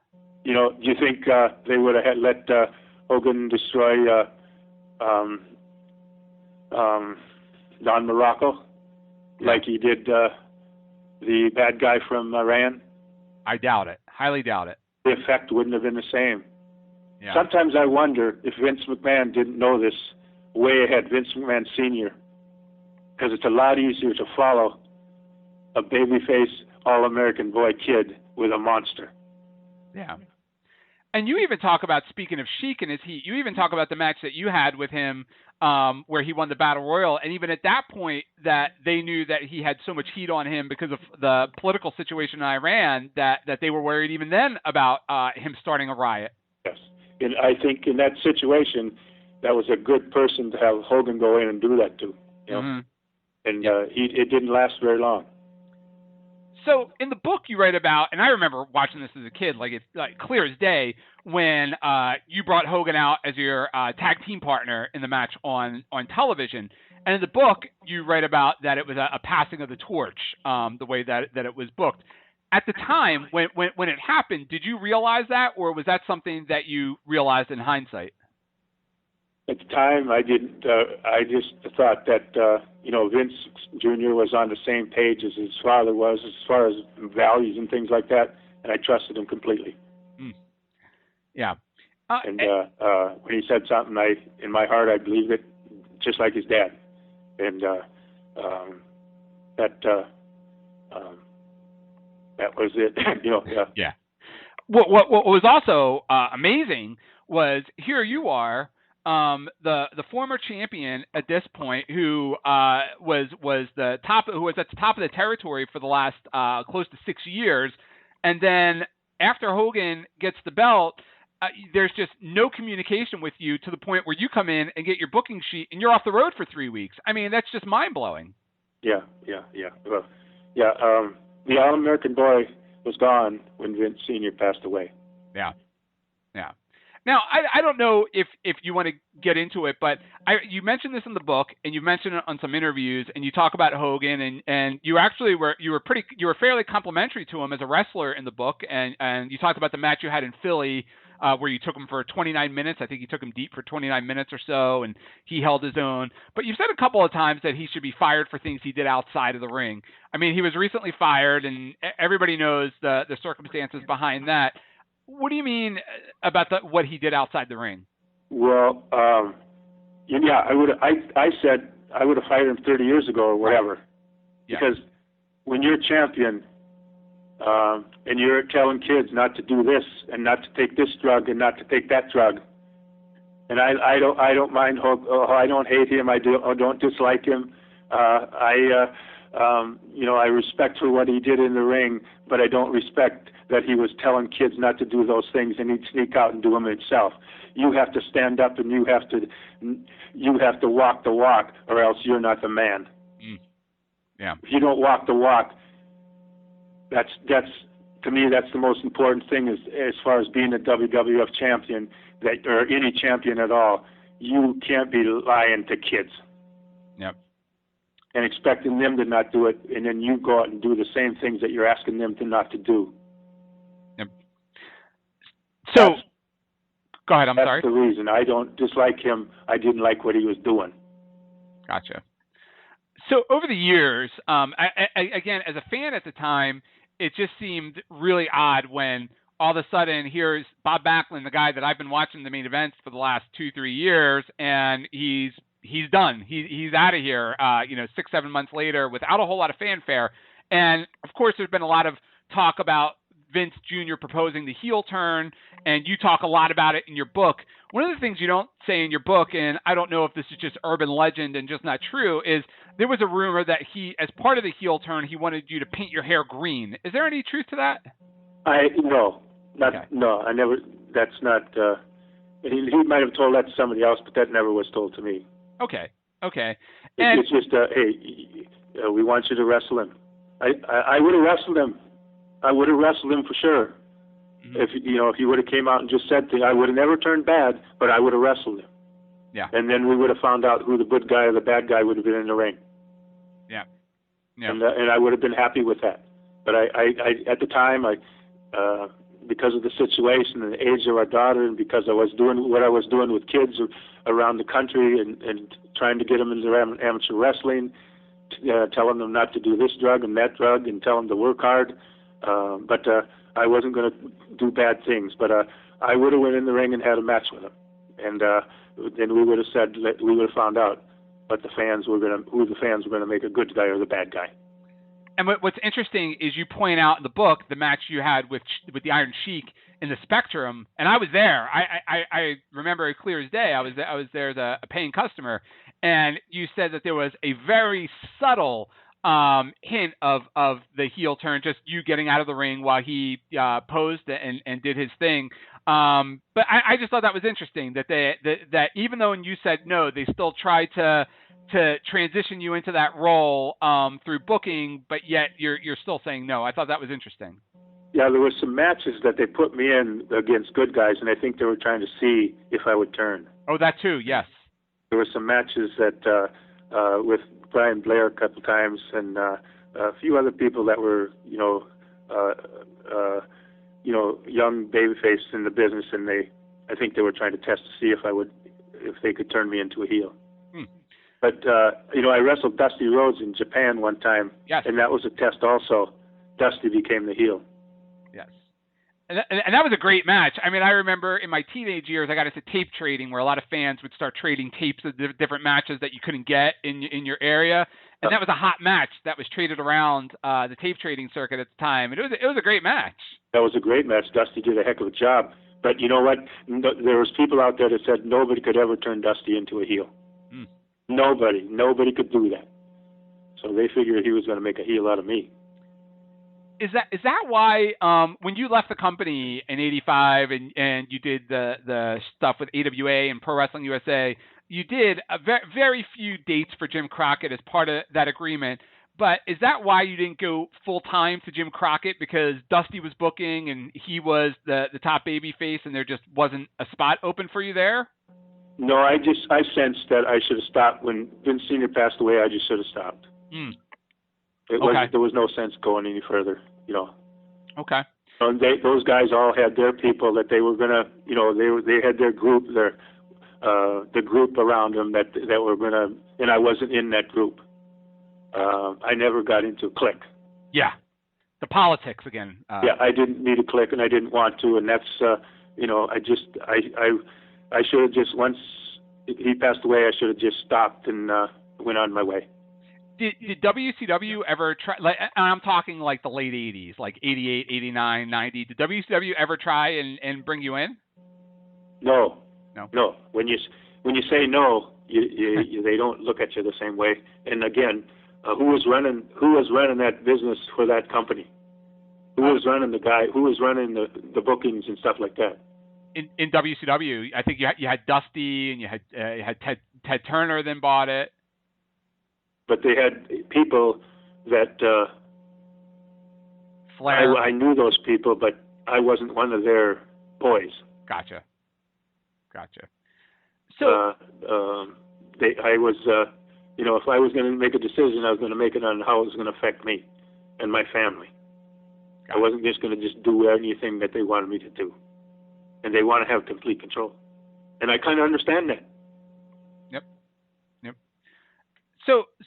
Do you think they would have let Hogan destroy Don Morocco like he did the bad guy from Iran? I doubt it. Highly doubt it. The effect wouldn't have been the same. Yeah. Sometimes I wonder if Vince McMahon didn't know this way ahead, Vince McMahon Sr., because it's a lot easier to follow a babyface, all-American boy kid with a monster. Yeah. And you even talk about, speaking of Sheik and his heat, you even talk about the match that you had with him where he won the Battle Royal, and even at that point that they knew that he had so much heat on him because of the political situation in Iran that they were worried even then about him starting a riot. Yes. And I think in that situation, that was a good person to have Hogan go in and do that to. Mm-hmm. And it didn't last very long. So in the book you write about, and I remember watching this as a kid, like it's like clear as day, when you brought Hogan out as your tag team partner in the match on television. And in the book you write about that it was a passing of the torch, the way that it was booked. At the time when it happened, did you realize that, or was that something that you realized in hindsight? At the time, I didn't. I just thought that Vince Jr. was on the same page as his father was, as far as values and things like that, and I trusted him completely. Mm. Yeah. And when he said something, in my heart, I believed it, just like his dad. And that was it. Yeah. Yeah. What was also amazing was here you are. the former champion at this point, who was the top, who was at the top of the territory for the last close to 6 years, and then after Hogan gets the belt, there's just no communication with you to the point where you come in and get your booking sheet and you're off the road for 3 weeks. I mean, that's just mind blowing. Yeah. Well, the All-American boy was gone when Vince Sr. passed away. Yeah. Now, I don't know if you want to get into it, but you mentioned this in the book, and you mentioned it on some interviews, and you talk about Hogan, and you actually were fairly complimentary to him as a wrestler in the book, and you talked about the match you had in Philly, where you took him for 29 minutes. I think you took him deep for 29 minutes or so, and he held his own. But you've said a couple of times that he should be fired for things he did outside of the ring. I mean, he was recently fired, and everybody knows the circumstances behind that. What do you mean about what he did outside the ring? Well, yeah, I said I would have fired him 30 years ago or whatever. Right. Yeah. Because when you're a champion, and you're telling kids not to do this and not to take this drug and not to take that drug, and I don't mind I don't hate him. I don't dislike him. I respect for what he did in the ring, but I don't respect that he was telling kids not to do those things and he'd sneak out and do them himself. You have to stand up and you have to walk the walk, or else you're not the man. Yeah. If you don't walk the walk, that's to me, that's the most important thing as far as being a WWF champion, or any champion at all. You can't be lying to kids. Yep. And expecting them to not do it, and then you go out and do the same things that you're asking them to not to do. Yep. So, go ahead. I'm sorry. That's the reason. I don't dislike him. I didn't like what he was doing. Gotcha. So over the years, again, as a fan at the time, it just seemed really odd when all of a sudden here's Bob Backlund, the guy that I've been watching the main events for the last 2-3 years, and he's done. He's out of here, 6-7 months later without a whole lot of fanfare. And of course, there's been a lot of talk about Vince Jr. proposing the heel turn, and you talk a lot about it in your book. One of the things you don't say in your book, and I don't know if this is just urban legend and just not true, is there was a rumor that he, as part of the heel turn, he wanted you to paint your hair green. Is there any truth to that? No, I never. That's not. He might have told that to somebody else, but that never was told to me. Okay. It's just, hey, we want you to wrestle him. I would have wrestled him. I would have wrestled him for sure. Mm-hmm. If he would have came out and just said things, I would have never turned bad, but I would have wrestled him. Yeah. And then we would have found out who the good guy or the bad guy would have been in the ring. Yeah. And I would have been happy with that. But I at the time, because of the situation and the age of our daughter, and because I was doing what I was doing with kids around the country and trying to get them into amateur wrestling, telling them not to do this drug and that drug, and telling them to work hard. But I wasn't going to do bad things. But I would have went in the ring and had a match with him, and then we would have said that we would have found out who the fans were going to make a good guy or the bad guy. And what's interesting is you point out in the book the match you had with the Iron Sheik in the Spectrum, and I was there. I remember it clear as day. I was there as a paying customer, and you said that there was a very subtle hint of the heel turn, just you getting out of the ring while he posed and did his thing. But I just thought that was interesting that even though you said no, they still tried to transition you into that role through booking, but yet you're still saying no. I thought that was interesting. Yeah, there were some matches that they put me in against good guys, and I think they were trying to see if I would turn. Oh, that too, yes. There were some matches that with Brian Blair a couple times, and a few other people that were, young babyfaces in the business, and I think they were trying to test to see if they could turn me into a heel. But, I wrestled Dusty Rhodes in Japan one time, yes. And that was a test also. Dusty became the heel. Yes. And that was a great match. I mean, I remember in my teenage years, I got into tape trading where a lot of fans would start trading tapes of different matches that you couldn't get in your area. And that was a hot match that was traded around the tape trading circuit at the time. And it was a great match. That was a great match. Dusty did a heck of a job. But you know what? There was people out there that said nobody could ever turn Dusty into a heel. Mm. Nobody could do that. So they figured he was going to make a heel out of me. Is that why when you left the company in '85 and you did the stuff with AWA and Pro Wrestling USA, you did a very few dates for Jim Crockett as part of that agreement? But is that why you didn't go full time to Jim Crockett, because Dusty was booking and he was the top baby face and there just wasn't a spot open for you there? No, I sensed that I should have stopped when Vince Sr. passed away. I just should have stopped. Mm. There was no sense going any further, you know. Okay. And those guys all had their people that they were gonna, you know, they had their group, the group around them that were gonna, and I wasn't in that group. I never got into a clique. Yeah, the politics again. Yeah, I didn't need a clique, and I didn't want to, and that's, you know, I should have just, once he passed away, I should have just stopped and went on my way. Did WCW ever try, like, I'm talking like the late 80s, like 88, 89, 90, did WCW ever try and bring you in? No. When you say no, you they don't look at you the same way. And again, who was running that business for that company? Who was running the bookings and stuff like that? In WCW, I think you had Dusty and you had Ted Turner then bought it. But they had people that Flair. I knew those people, but I wasn't one of their boys. Gotcha. So I was, you know, if I was going to make a decision, I was going to make it on how it was going to affect me and my family. Gotcha. I wasn't just going to just do anything that they wanted me to do, and they want to have complete control, and I kind of understand that.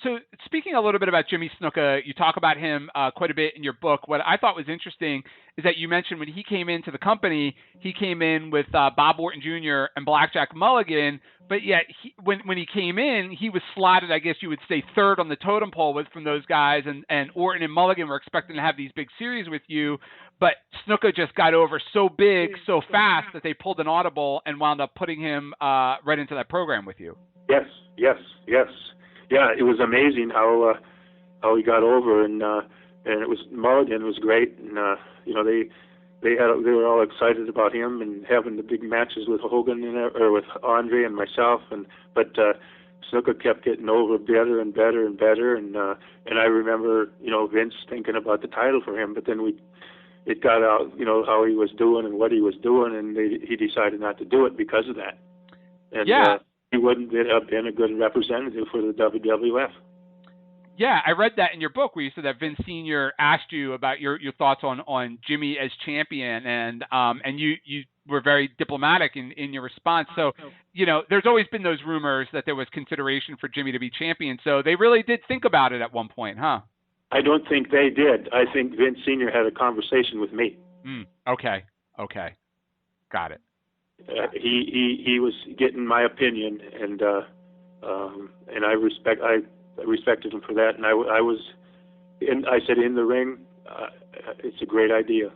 So speaking a little bit about Jimmy Snuka, you talk about him quite a bit in your book. What I thought was interesting is that you mentioned when he came into the company, he came in with Bob Orton Jr. and Blackjack Mulligan, but yet when he came in, he was slotted, I guess you would say, third on the totem pole from those guys, and Orton and Mulligan were expecting to have these big series with you, but Snuka just got over so big, so fast that they pulled an audible and wound up putting him right into that program with you. Yes. Yeah, it was amazing how he got over, and it was Mulligan was great, and you know they were all excited about him and having the big matches with Hogan or with Andre and myself, but Snuka kept getting over better and better, and I remember, you know, Vince thinking about the title for him, but then it got out, you know, how he was doing and what he was doing, and he decided not to do it because of that. And, yeah. He wouldn't have been a good representative for the WWF. Yeah, I read that in your book where you said that Vince Sr. asked you about your thoughts on Jimmy as champion, and you were very diplomatic in your response. So, you know, there's always been those rumors that there was consideration for Jimmy to be champion. So they really did think about it at one point, huh? I don't think they did. I think Vince Sr. had a conversation with me. Okay. Got it. He was getting my opinion, and I respected him for that. And I said in the ring, it's a great idea,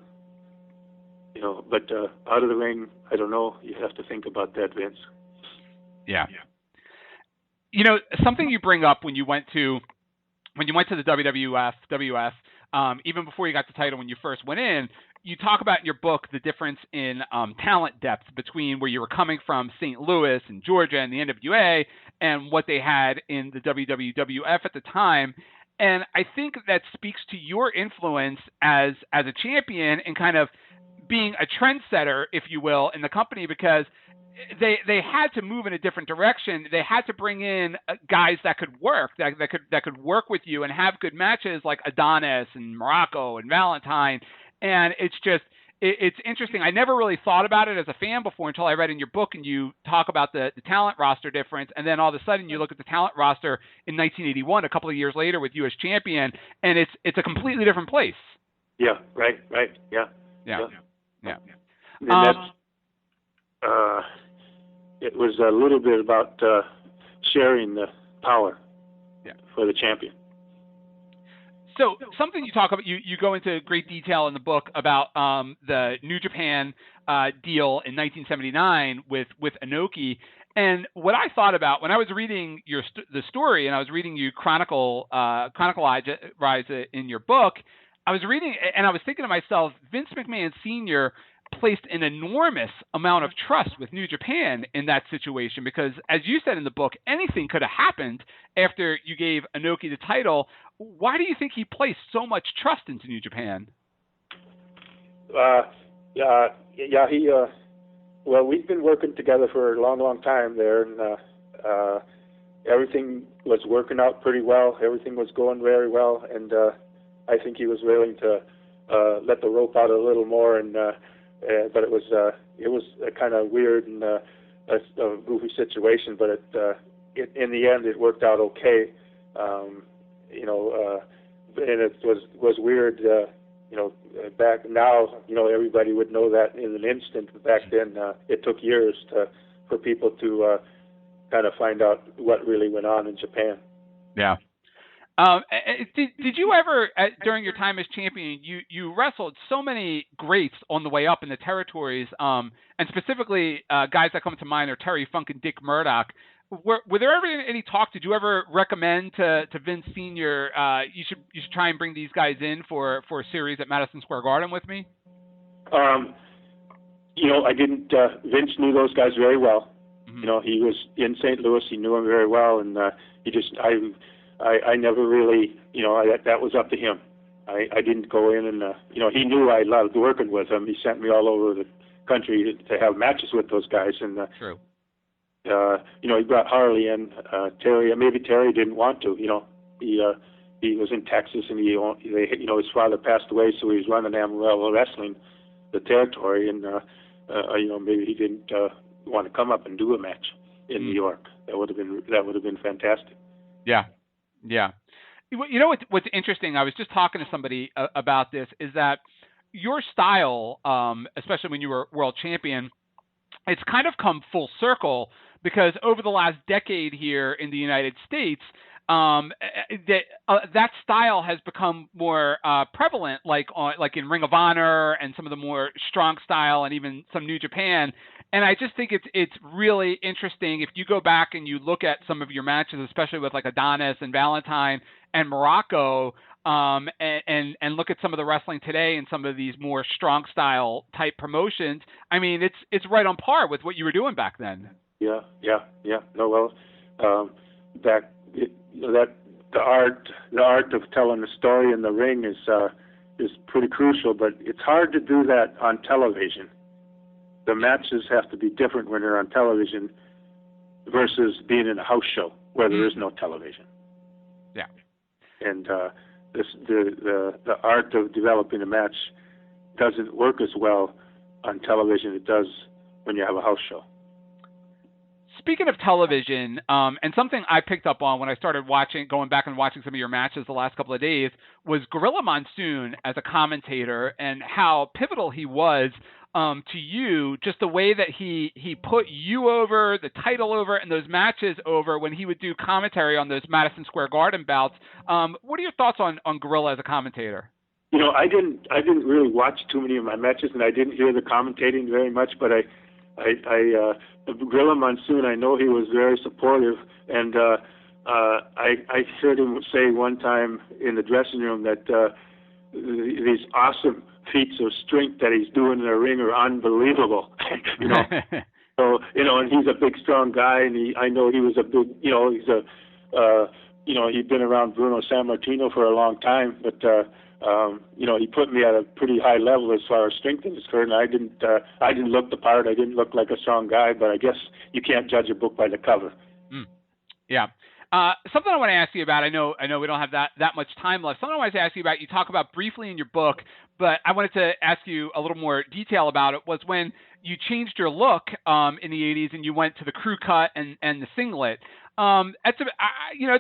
you know. But out of the ring, I don't know. You have to think about that, Vince. Yeah. You know, something you bring up when you went to the WWF, even before you got the title when you first went in. You talk about in your book the difference in talent depth between where you were coming from, St. Louis and Georgia and the NWA, and what they had in the WWF at the time. And I think that speaks to your influence as a champion and kind of being a trendsetter, if you will, in the company, because they had to move in a different direction. They had to bring in guys that could work, that could work with you and have good matches like Adonis and Morocco and Valentine. And it's interesting. I never really thought about it as a fan before until I read in your book and you talk about the talent roster difference. And then all of a sudden you look at the talent roster in 1981, a couple of years later with you as champion, and it's a completely different place. Yeah, right. Yeah. And that's, it was a little bit about sharing the power for the champion. So something you talk about, you go into great detail in the book about the New Japan deal in 1979 with Inoki. And what I thought about when I was reading the story, and I was reading you chronicleize it in your book, I was reading and I was thinking to myself, Vince McMahon Sr. placed an enormous amount of trust with New Japan in that situation because, as you said in the book, anything could have happened after you gave Inoki the title. Why do you think he placed so much trust into New Japan? Well, we've been working together for a long, long time there, and everything was working out pretty well. Everything was going very well, and I think he was willing to let the rope out a little more, and but it was a kind of weird and a goofy situation, but in the end it worked out okay. And it was weird. Back now, everybody would know that in an instant. But back then, it took years for people to kind of find out what really went on in Japan. Yeah. Did you ever, during your time as champion, you wrestled so many greats on the way up in the territories, and specifically guys that come to mind are Terry Funk and Dick Murdoch. Were there ever any talk? Did you ever recommend to Vince Sr. You should try and bring these guys in for a series at Madison Square Garden with me? I didn't. Vince knew those guys very well. Mm-hmm. He was in St. Louis. He knew them very well, and I never really, that was up to him. I didn't go in and, he knew I loved working with him. He sent me all over the country to have matches with those guys, and True. He brought Harley and Terry. Maybe Terry didn't want to. He was in Texas, and his father passed away, so he was running Amarillo Wrestling, the territory, and maybe he didn't want to come up and do a match in New York. That would have been fantastic. Yeah, yeah. What's interesting? I was just talking to somebody about this. Is that your style, especially when you were world champion, it's kind of come full circle. Because over the last decade here in the United States, that style has become more prevalent, like in Ring of Honor and some of the more strong style, and even some New Japan. And I just think it's really interesting if you go back and you look at some of your matches, especially with like Adonis and Valentine and Morocco, and look at some of the wrestling today and some of these more strong style type promotions. I mean, it's right on par with what you were doing back then. Yeah. No, well, the art of telling the story in the ring is pretty crucial, but it's hard to do that on television. The matches have to be different when they're on television versus being in a house show where there is no television. Yeah. And the art of developing a match doesn't work as well on television as it does when you have a house show. Speaking of television, and something I picked up on when I started going back and watching some of your matches the last couple of days, was Gorilla Monsoon as a commentator and how pivotal he was to you, just the way that he put you over, the title over, and those matches over when he would do commentary on those Madison Square Garden bouts. What are your thoughts on Gorilla as a commentator? I didn't really watch too many of my matches, and I didn't hear the commentating very much, but Gorilla Monsoon, I know he was very supportive, and I heard him say one time in the dressing room that these awesome feats of strength that he's doing in the ring are unbelievable. So and he's a big, strong guy, and I know he was a big, he'd been around Bruno Sammartino for a long time, but he put me at a pretty high level as far as strength is concerned. I didn't look the part. I didn't look like a strong guy, but I guess you can't judge a book by the cover. Yeah. Something I want to ask you about, I know we don't have that much time left. Something I wanted to ask you about, you talk about briefly in your book, but I wanted to ask you a little more detail about it, was when you changed your look in the 80s and you went to the crew cut and the singlet. It's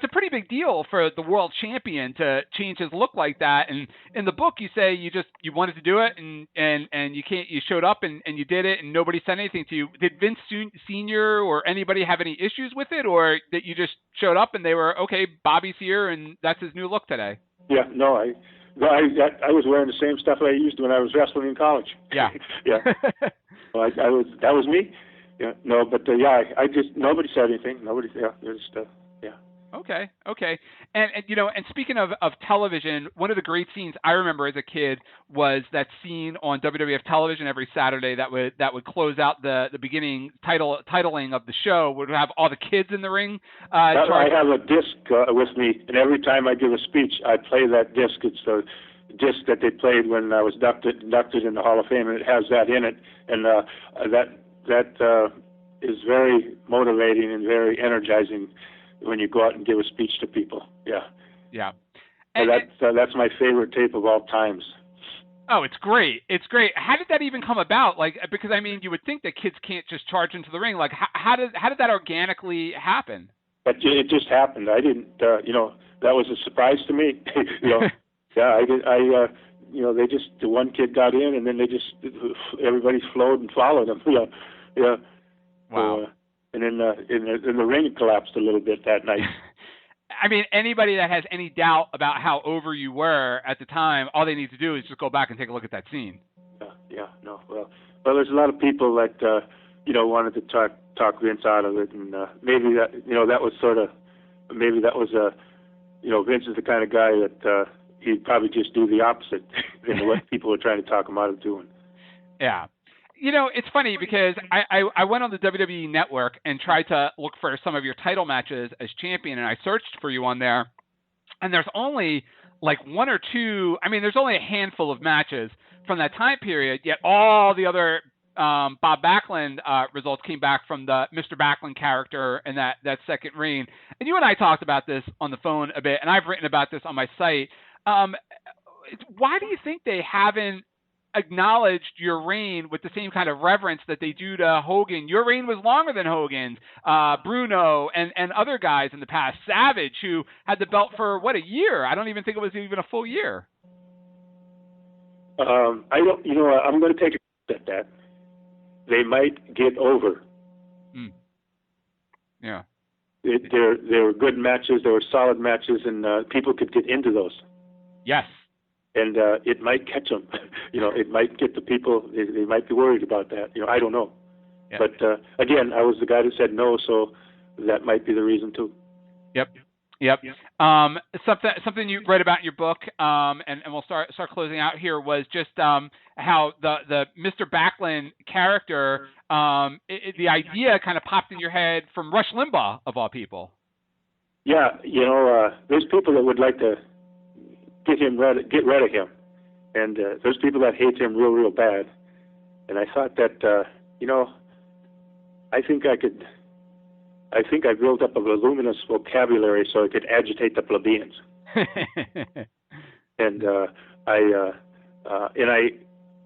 a pretty big deal for the world champion to change his look like that. And in the book, you say you wanted to do it, and you showed up and you did it, and nobody said anything to you. Did Vince Sr. or anybody have any issues with it, or that you just showed up and they were okay? Bobby's here, and that's his new look today. Yeah, no, I was wearing the same stuff I used when I was wrestling in college. Yeah. Yeah. Well, that was me. Yeah. No, but I just nobody said anything. Nobody. Yeah. Just yeah. Okay. And and speaking of television, one of the great scenes I remember as a kid was that scene on WWF television every Saturday that would close out the beginning titling of the show, would have all the kids in the ring. I have a disc with me, and every time I give a speech, I play that disc. It's the disc that they played when I was inducted in the Hall of Fame, and it has that in it, and that is very motivating and very energizing when you go out and give a speech to people. Yeah. Yeah. And that's my favorite tape of all times. Oh, it's great. It's great. How did that even come about? Like, because I mean, you would think that kids can't just charge into the ring. Like, how did that organically happen? But it just happened. I didn't, that was a surprise to me. Yeah, they just, the one kid got in, and then everybody flowed and followed him. Yeah. Wow. So, and then the ring collapsed a little bit that night. I mean, anybody that has any doubt about how over you were at the time, all they need to do is just go back and take a look at that scene. Yeah, no. Well, there's a lot of people that wanted to talk Vince out of it, and maybe that was Vince is the kind of guy that he'd probably just do the opposite than what people were trying to talk him out of doing. Yeah. It's funny because I went on the WWE Network and tried to look for some of your title matches as champion, and I searched for you on there, and there's only like one or two. I mean, there's only a handful of matches from that time period, yet all the other Bob Backlund results came back from the Mr. Backlund character and that second reign. And you and I talked about this on the phone a bit, and I've written about this on my site. Why do you think they haven't acknowledged your reign with the same kind of reverence that they do to Hogan? Your reign was longer than Hogan's, Bruno, and other guys in the past. Savage, who had the belt for, a year? I don't even think it was even a full year. I'm going to take a look at that. They might get over. Yeah. There were good matches, there were solid matches, and people could get into those. Yes. And it might catch them. It might get the people. They might be worried about that. I don't know. Yeah. But again, I was the guy that said no, so that might be the reason too. Yep. Something you read about in your book, and we'll start closing out here, was just how the Mr. Backlund character, the idea kind of popped in your head from Rush Limbaugh, of all people. Yeah, there's people that would like to get rid of him, and there's people that hate him real bad. And I thought that I think I built up a voluminous vocabulary so I could agitate the plebeians. And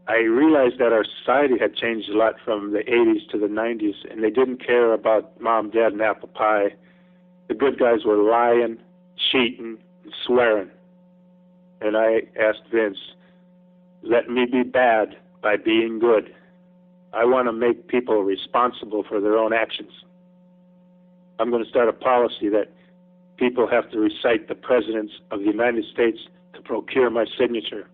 I realized that our society had changed a lot from the 80s to the 90s, and they didn't care about mom, dad, and apple pie. The good guys were lying, cheating, and swearing. And I asked Vince, let me be bad by being good. I want to make people responsible for their own actions. I'm going to start a policy that people have to recite the presidents of the United States to procure my signature.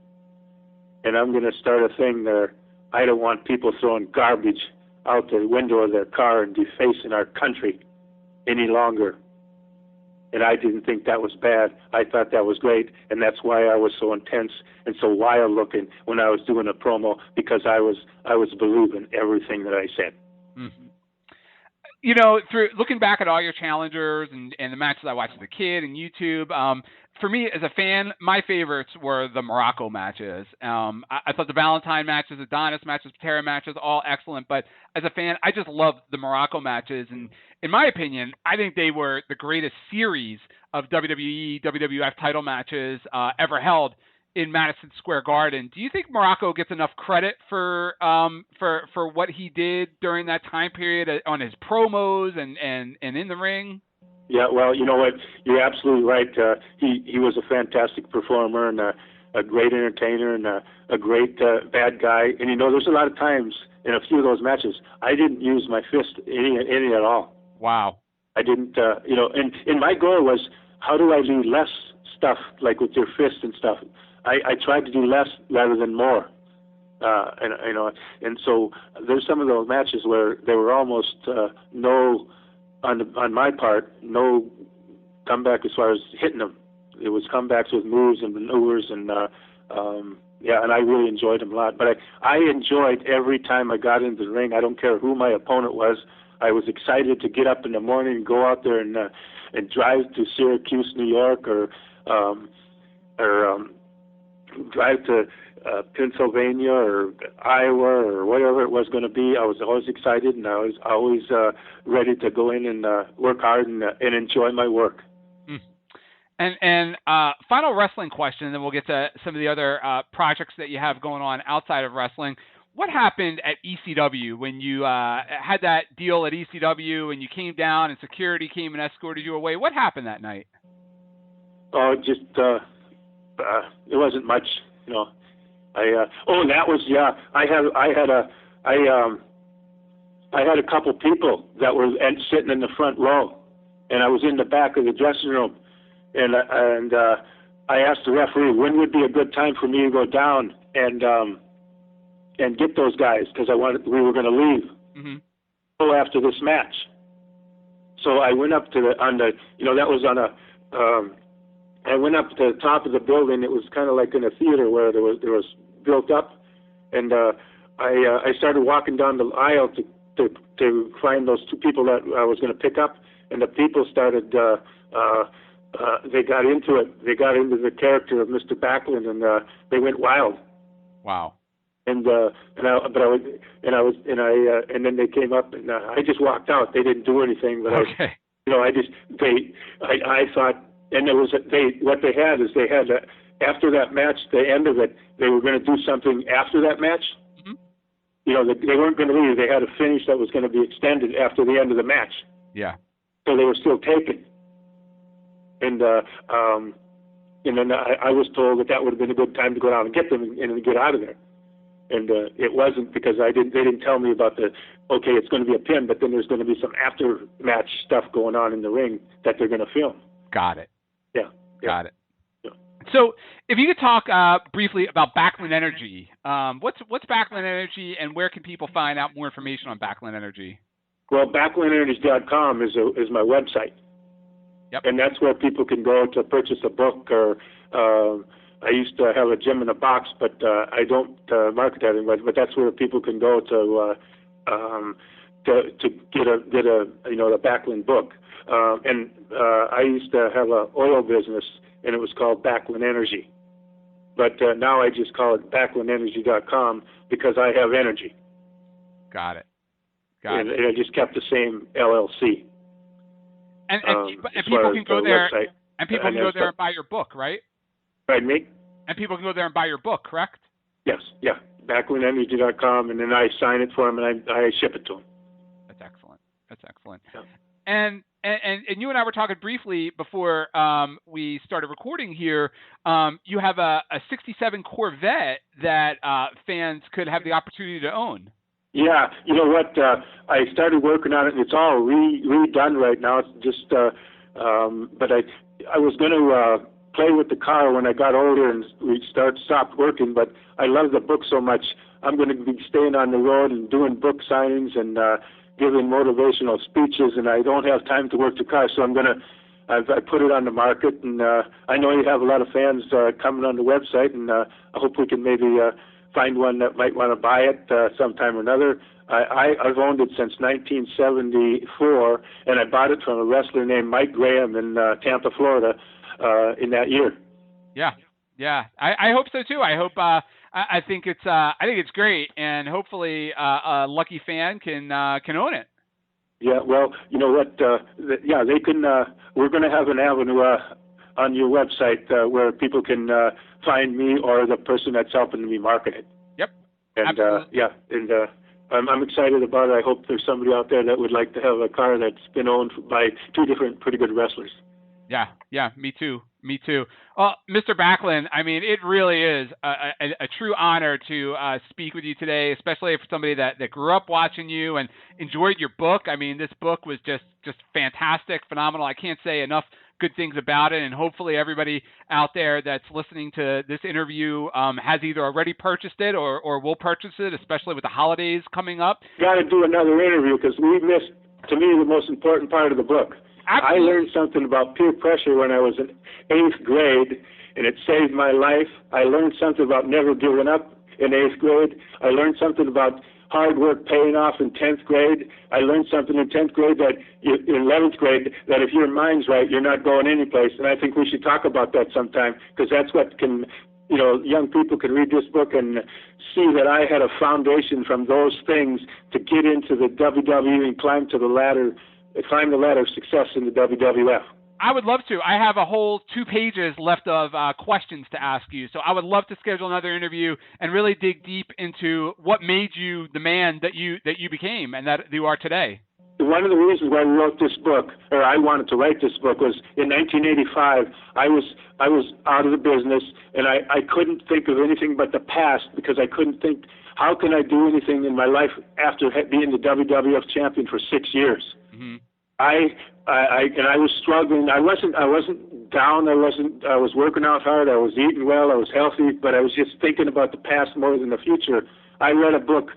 And I'm going to start a thing there. I don't want people throwing garbage out the window of their car and defacing our country any longer. And I didn't think that was bad. I thought that was great, and that's why I was so intense and so wild-looking when I was doing a promo, because I was believing everything that I said. Mm-hmm. Through looking back at all your challengers and the matches I watched as a kid and YouTube, for me as a fan, my favorites were the Morocco matches. I thought the Valentine matches, Adonis matches, Patera matches, all excellent. But as a fan, I just loved the Morocco matches. And in my opinion, I think they were the greatest series of WWE, WWF title matches ever held in Madison Square Garden. Do you think Morocco gets enough credit for what he did during that time period on his promos and in the ring? Yeah, well, you know what? You're absolutely right. He was a fantastic performer and a great entertainer and a great bad guy. And there's a lot of times in a few of those matches I didn't use my fist any at all. Wow. I didn't. And my goal was, how do I do less stuff like with your fists and stuff. I tried to do less rather than more. And so there's some of those matches where there were almost no, on my part, no comeback as far as hitting them. It was comebacks with moves and maneuvers, and and I really enjoyed them a lot. But I enjoyed every time I got into the ring. I don't care who my opponent was. I was excited to get up in the morning and go out there and drive to Syracuse, New York, or drive to Pennsylvania or Iowa or whatever it was going to be. I was always excited, and I was always ready to go in and work hard and enjoy my work. And final wrestling question, and then we'll get to some of the other projects that you have going on outside of wrestling. What happened at ECW when you had that deal at ECW and you came down and security came and escorted you away? What happened that night? Oh, just it wasn't much, you know. That was I had a couple people that were sitting in the front row, and I was in the back of the dressing room, and I asked the referee when would be a good time for me to go down and get those guys, because we were going to leave after this match. So I went up to I went up to the top of the building. It was kind of like in a theater where there was built up, and I started walking down the aisle to find those two people that I was going to pick up, and the people started. They got into it. They got into the character of Mr. Backlund, and they went wild. Wow. And then they came up, and I just walked out. They didn't do anything, but okay. I thought. And there was what they had after that match, the end of it, they were going to do something after that match. Mm-hmm. You know, they weren't going to leave. They had a finish that was going to be extended after the end of the match. Yeah. So they were still taken. And then I was told that would have been a good time to go down and get them and get out of there. And it wasn't, because they didn't tell me about it's going to be a pin, but then there's going to be some after match stuff going on in the ring that they're going to film. Got it. Yeah. Got it. Yeah. So, if you could talk briefly about Backlund Energy, what's Backlund Energy, and where can people find out more information on Backlund Energy? Well, BacklundEnergy.com is my website. Yep. And that's where people can go to purchase a book, or I used to have a gym in a box, but I don't market that anymore. But that's where people can go to get a Backlund book. And I used to have an oil business, and it was called Backlund Energy. But now I just call it BacklundEnergy.com because I have energy. Got it. And I just kept the same LLC. And people can go there. Website, and people can go there and buy your book, right? Pardon me? And people can go there and buy your book, correct? Yes. Yeah. BacklundEnergy.com, and then I sign it for them, and I ship it to them. That's excellent. Yeah. And you and I were talking briefly before we started recording here. You have a 67 Corvette that fans could have the opportunity to own. Yeah, you know what? I started working on it, and it's all redone right now. It's just, but I was going to play with the car when I got older and we stopped working. But I love the book so much. I'm going to be staying on the road and doing book signings and giving motivational speeches, and I don't have time to work the car, so I put it on the market, and I know you have a lot of fans coming on the website, and I hope we can maybe find one that might want to buy it sometime or another. I've owned it since 1974, and I bought it from a wrestler named Mike Graham in Tampa, Florida, in that year. Yeah. I hope so too. I hope. I think it's great, and hopefully a lucky fan can own it. Yeah. Well, you know what? They can. We're going to have an avenue on your website where people can find me or the person that's helping me market it. Yep. And I'm excited about it. I hope there's somebody out there that would like to have a car that's been owned by two different pretty good wrestlers. Yeah, me too. Well, Mr. Backlund, I mean, it really is a true honor to speak with you today, especially for somebody that grew up watching you and enjoyed your book. I mean, this book was just fantastic, phenomenal. I can't say enough good things about it, and hopefully everybody out there that's listening to this interview has either already purchased it or will purchase it, especially with the holidays coming up. Got to do another interview because we missed, to me, the most important part of the book. Absolutely. I learned something about peer pressure when I was in 8th grade, and it saved my life. I learned something about never giving up in 8th grade. I learned something about hard work paying off in 10th grade. I learned something in 10th grade that in 11th grade that if your mind's right, you're not going anyplace. And I think we should talk about that sometime because that's what can, young people can read this book and see that I had a foundation from those things to get into the WWE and climb the ladder of success in the WWF. I would love to. I have a whole 2 pages left of questions to ask you. So I would love to schedule another interview and really dig deep into what made you the man that you became and that you are today. One of the reasons why we wrote this book, or I wanted to write this book, was in 1985, I was out of the business, and I couldn't think of anything but the past because I couldn't think, how can I do anything in my life after being the WWF champion for 6 years? Mm-hmm. I was struggling. I wasn't down. I was working out hard. I was eating well. I was healthy, but I was just thinking about the past more than the future. I read a book,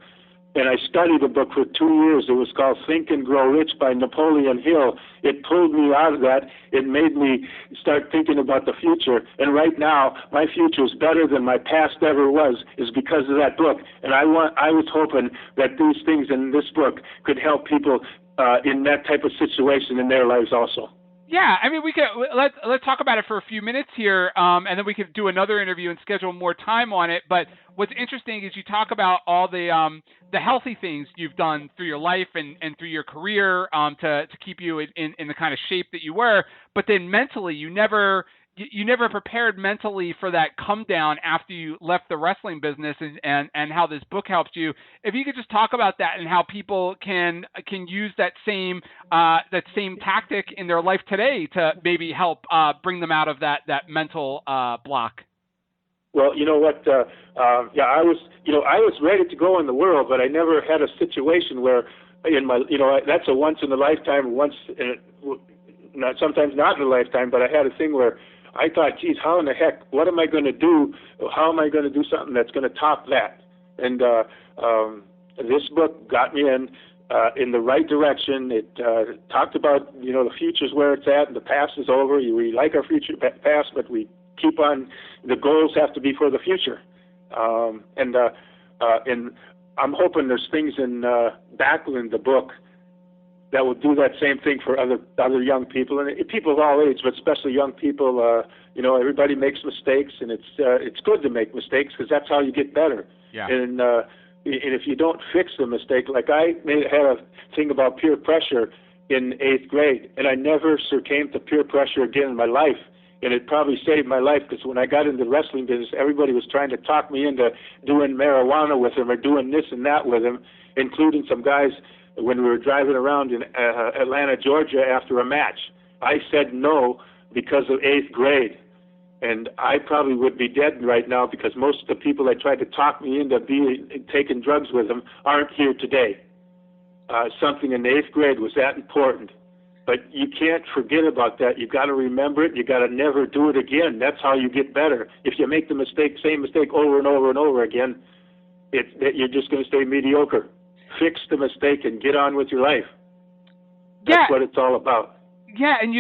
and I studied a book for 2 years. It was called Think and Grow Rich by Napoleon Hill. It pulled me out of that. It made me start thinking about the future. And right now, my future is better than my past ever was, is because of that book. And I was hoping that these things in this book could help people in that type of situation in their lives also. Yeah, I mean, we could let's talk about it for a few minutes here, and then we could do another interview and schedule more time on it. But what's interesting is you talk about all the healthy things you've done through your life and through your career to keep you in the kind of shape that you were. But then mentally, you never prepared mentally for that come down after you left the wrestling business and how this book helped you. If you could just talk about that and how people can use that same tactic in their life today to maybe help bring them out of that mental block. Well, you know what? I was ready to go in the world, but I never had a situation where that's a once in a lifetime, sometimes not in a lifetime, but I had a thing where I thought, geez, how in the heck, what am I going to do? How am I going to do something that's going to top that? And this book got me in the right direction. It talked about, the future's where it's at and the past is over. We like our future past, but we keep on, the goals have to be for the future. And I'm hoping there's things in Backlund, the book, that will do that same thing for other young people and people of all age, but especially young people. Everybody makes mistakes, and it's good to make mistakes because that's how you get better. Yeah. And if you don't fix the mistake, like I had a thing about peer pressure in 8th grade, and I never succumbed to peer pressure again in my life. And it probably saved my life because when I got into the wrestling business, everybody was trying to talk me into doing marijuana with them or doing this and that with them, including some guys when we were driving around in Atlanta, Georgia after a match. I said no because of 8th grade. And I probably would be dead right now because most of the people that tried to talk me into taking drugs with them aren't here today. Something in 8th grade was that important. But you can't forget about that. You've got to remember it. You've got to never do it again. That's how you get better. If you make the same mistake over and over and over again, you're just going to stay mediocre. Fix the mistake and get on with your life. That's what it's all about. Yeah, and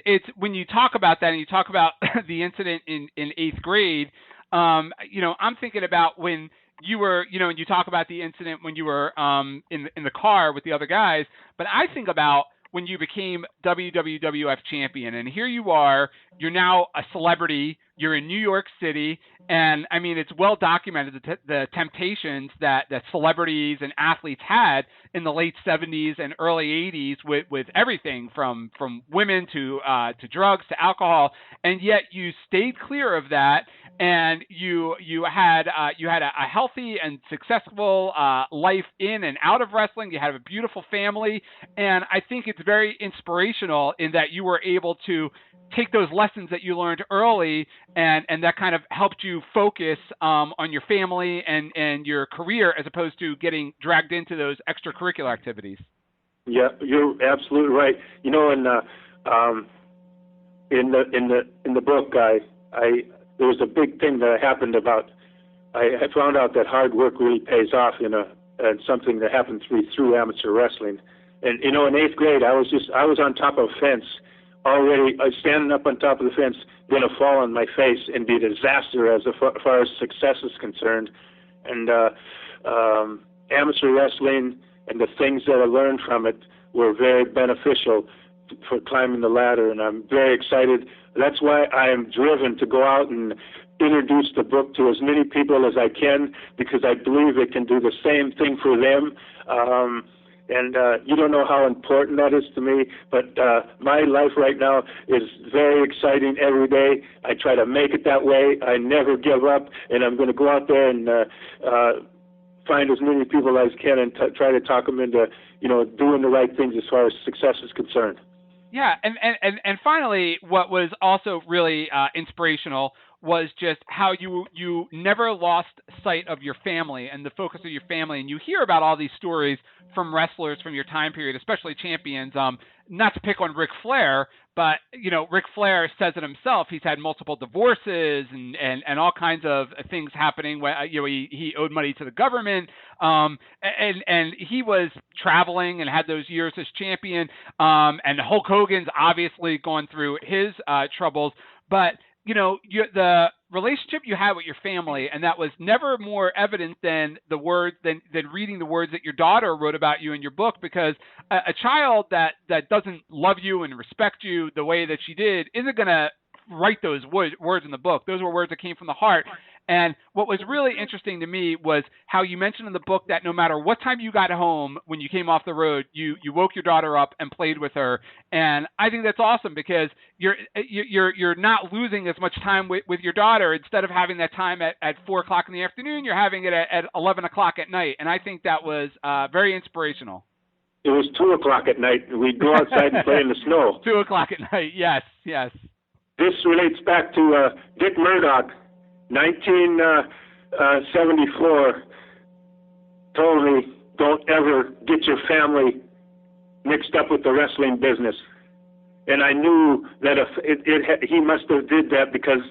it's when you talk about that and you talk about the incident in 8th grade, I'm thinking about when you were, and you talk about the incident when you were in the car with the other guys, but I think about when you became WWF champion, and here you are, you're now a celebrity, you're in New York City, and I mean, it's well documented the temptations that celebrities and athletes had in the late 70s and early 80s with everything from women to drugs to alcohol, and yet you stayed clear of that, and you had a healthy and successful life in and out of wrestling. You had a beautiful family, and I think it's very inspirational in that you were able to take those lessons that you learned early and that kind of helped you focus on your family and your career as opposed to getting dragged into those extracurricular activities. Yeah, you're absolutely right. in the book, there was a big thing that happened about. I found out that hard work really pays off in something that happened through amateur wrestling. And in 8th grade, I was on top of a fence already, standing up on top of the fence, gonna fall on my face and be a disaster as far as success is concerned. And amateur wrestling and the things that I learned from it were very beneficial for climbing the ladder, and I'm very excited. That's why I am driven to go out and introduce the book to as many people as I can, because I believe it can do the same thing for them. And you don't know how important that is to me, but my life right now is very exciting every day. I try to make it that way. I never give up, and I'm going to go out there and find as many people as I can and try to talk them into, doing the right things as far as success is concerned. Yeah, and finally, what was also really inspirational was just how you never lost sight of your family and the focus of your family. And you hear about all these stories from wrestlers from your time period, especially champions. Not to pick on Ric Flair, but Ric Flair says it himself. He's had multiple divorces and all kinds of things happening. Where he owed money to the government, and he was traveling and had those years as champion. And Hulk Hogan's obviously gone through his troubles, but the relationship you had with your family, and that was never more evident than reading the words that your daughter wrote about you in your book, because a child that doesn't love you and respect you the way that she did isn't going to write those words in the book. Those were words that came from the heart. And what was really interesting to me was how you mentioned in the book that no matter what time you got home when you came off the road, you woke your daughter up and played with her. And I think that's awesome, because you're not losing as much time with your daughter. Instead of having that time at 4 o'clock in the afternoon, you're having it at 11 o'clock at night. And I think that was very inspirational. It was 2 o'clock at night, and we'd go outside and play in the snow. 2 o'clock at night, yes. This relates back to Dick Murdoch. 1974 told me, don't ever get your family mixed up with the wrestling business. And I knew that he must have did that because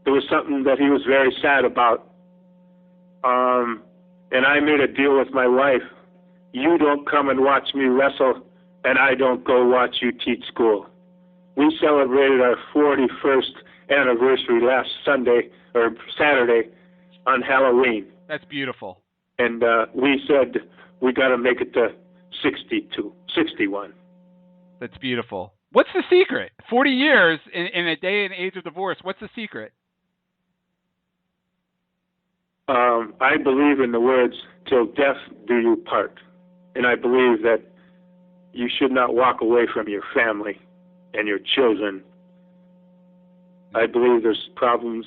there was something that he was very sad about. And I made a deal with my wife. You don't come and watch me wrestle, and I don't go watch you teach school. We celebrated our 41st anniversary last Saturday on Halloween. That's beautiful. And we said we got to make it to 61. That's beautiful. What's the secret? 40 years in a day and age of divorce. What's the secret? I believe in the words, till death do you part. And I believe that you should not walk away from your family and your children. I believe there's problems.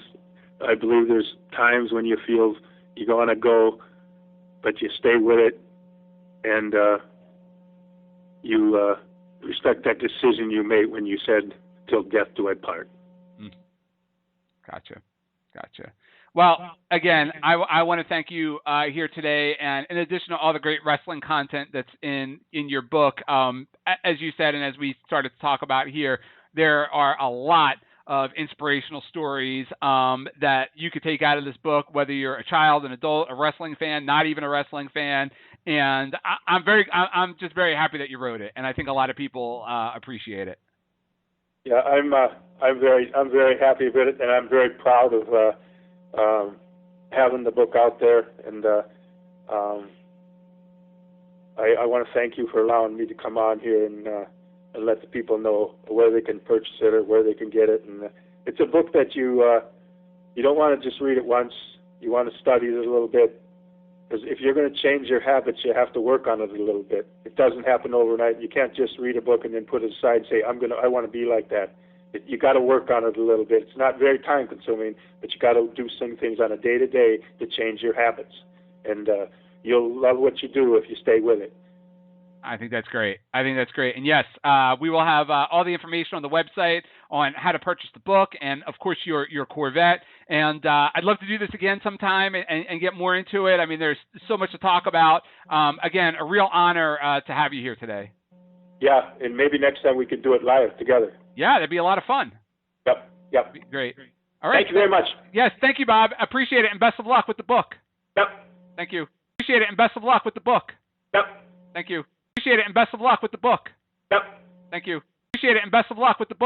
I believe there's times when you feel you're going to go, but you stay with it, and you respect that decision you made when you said, till death do I part. Gotcha. Well, again, I want to thank you here today, and in addition to all the great wrestling content that's in your book, as you said, and as we started to talk about here, there are a lot of inspirational stories that you could take out of this book, whether you're a child, an adult, a wrestling fan, not even a wrestling fan. And I'm just very happy that you wrote it, and I think a lot of people appreciate it. Yeah, I'm very happy with it, and I'm very proud of having the book out there. And I want to thank you for allowing me to come on here and let the people know where they can purchase it or where they can get it. And it's a book that you don't want to just read it once. You want to study it a little bit, because if you're going to change your habits, you have to work on it a little bit. It doesn't happen overnight. You can't just read a book and then put it aside and say, I want to be like that. You got to work on it a little bit. It's not very time consuming, but you got to do some things on a day-to-day to change your habits. And you'll love what you do if you stay with it. I think that's great. And yes, we will have all the information on the website on how to purchase the book, and of course your Corvette. And I'd love to do this again sometime and get more into it. I mean, there's so much to talk about. Again, a real honor to have you here today. Yeah, and maybe next time we could do it live together. Yeah, that'd be a lot of fun. Yep. Great. All right. Thank you very much. Yes, thank you, Bob. Appreciate it, and best of luck with the book. Yep. Thank you. Appreciate it, and best of luck with the book. Yep. Thank you. Appreciate it, and best of luck with the book. Yep. Thank you. Appreciate it, and best of luck with the book.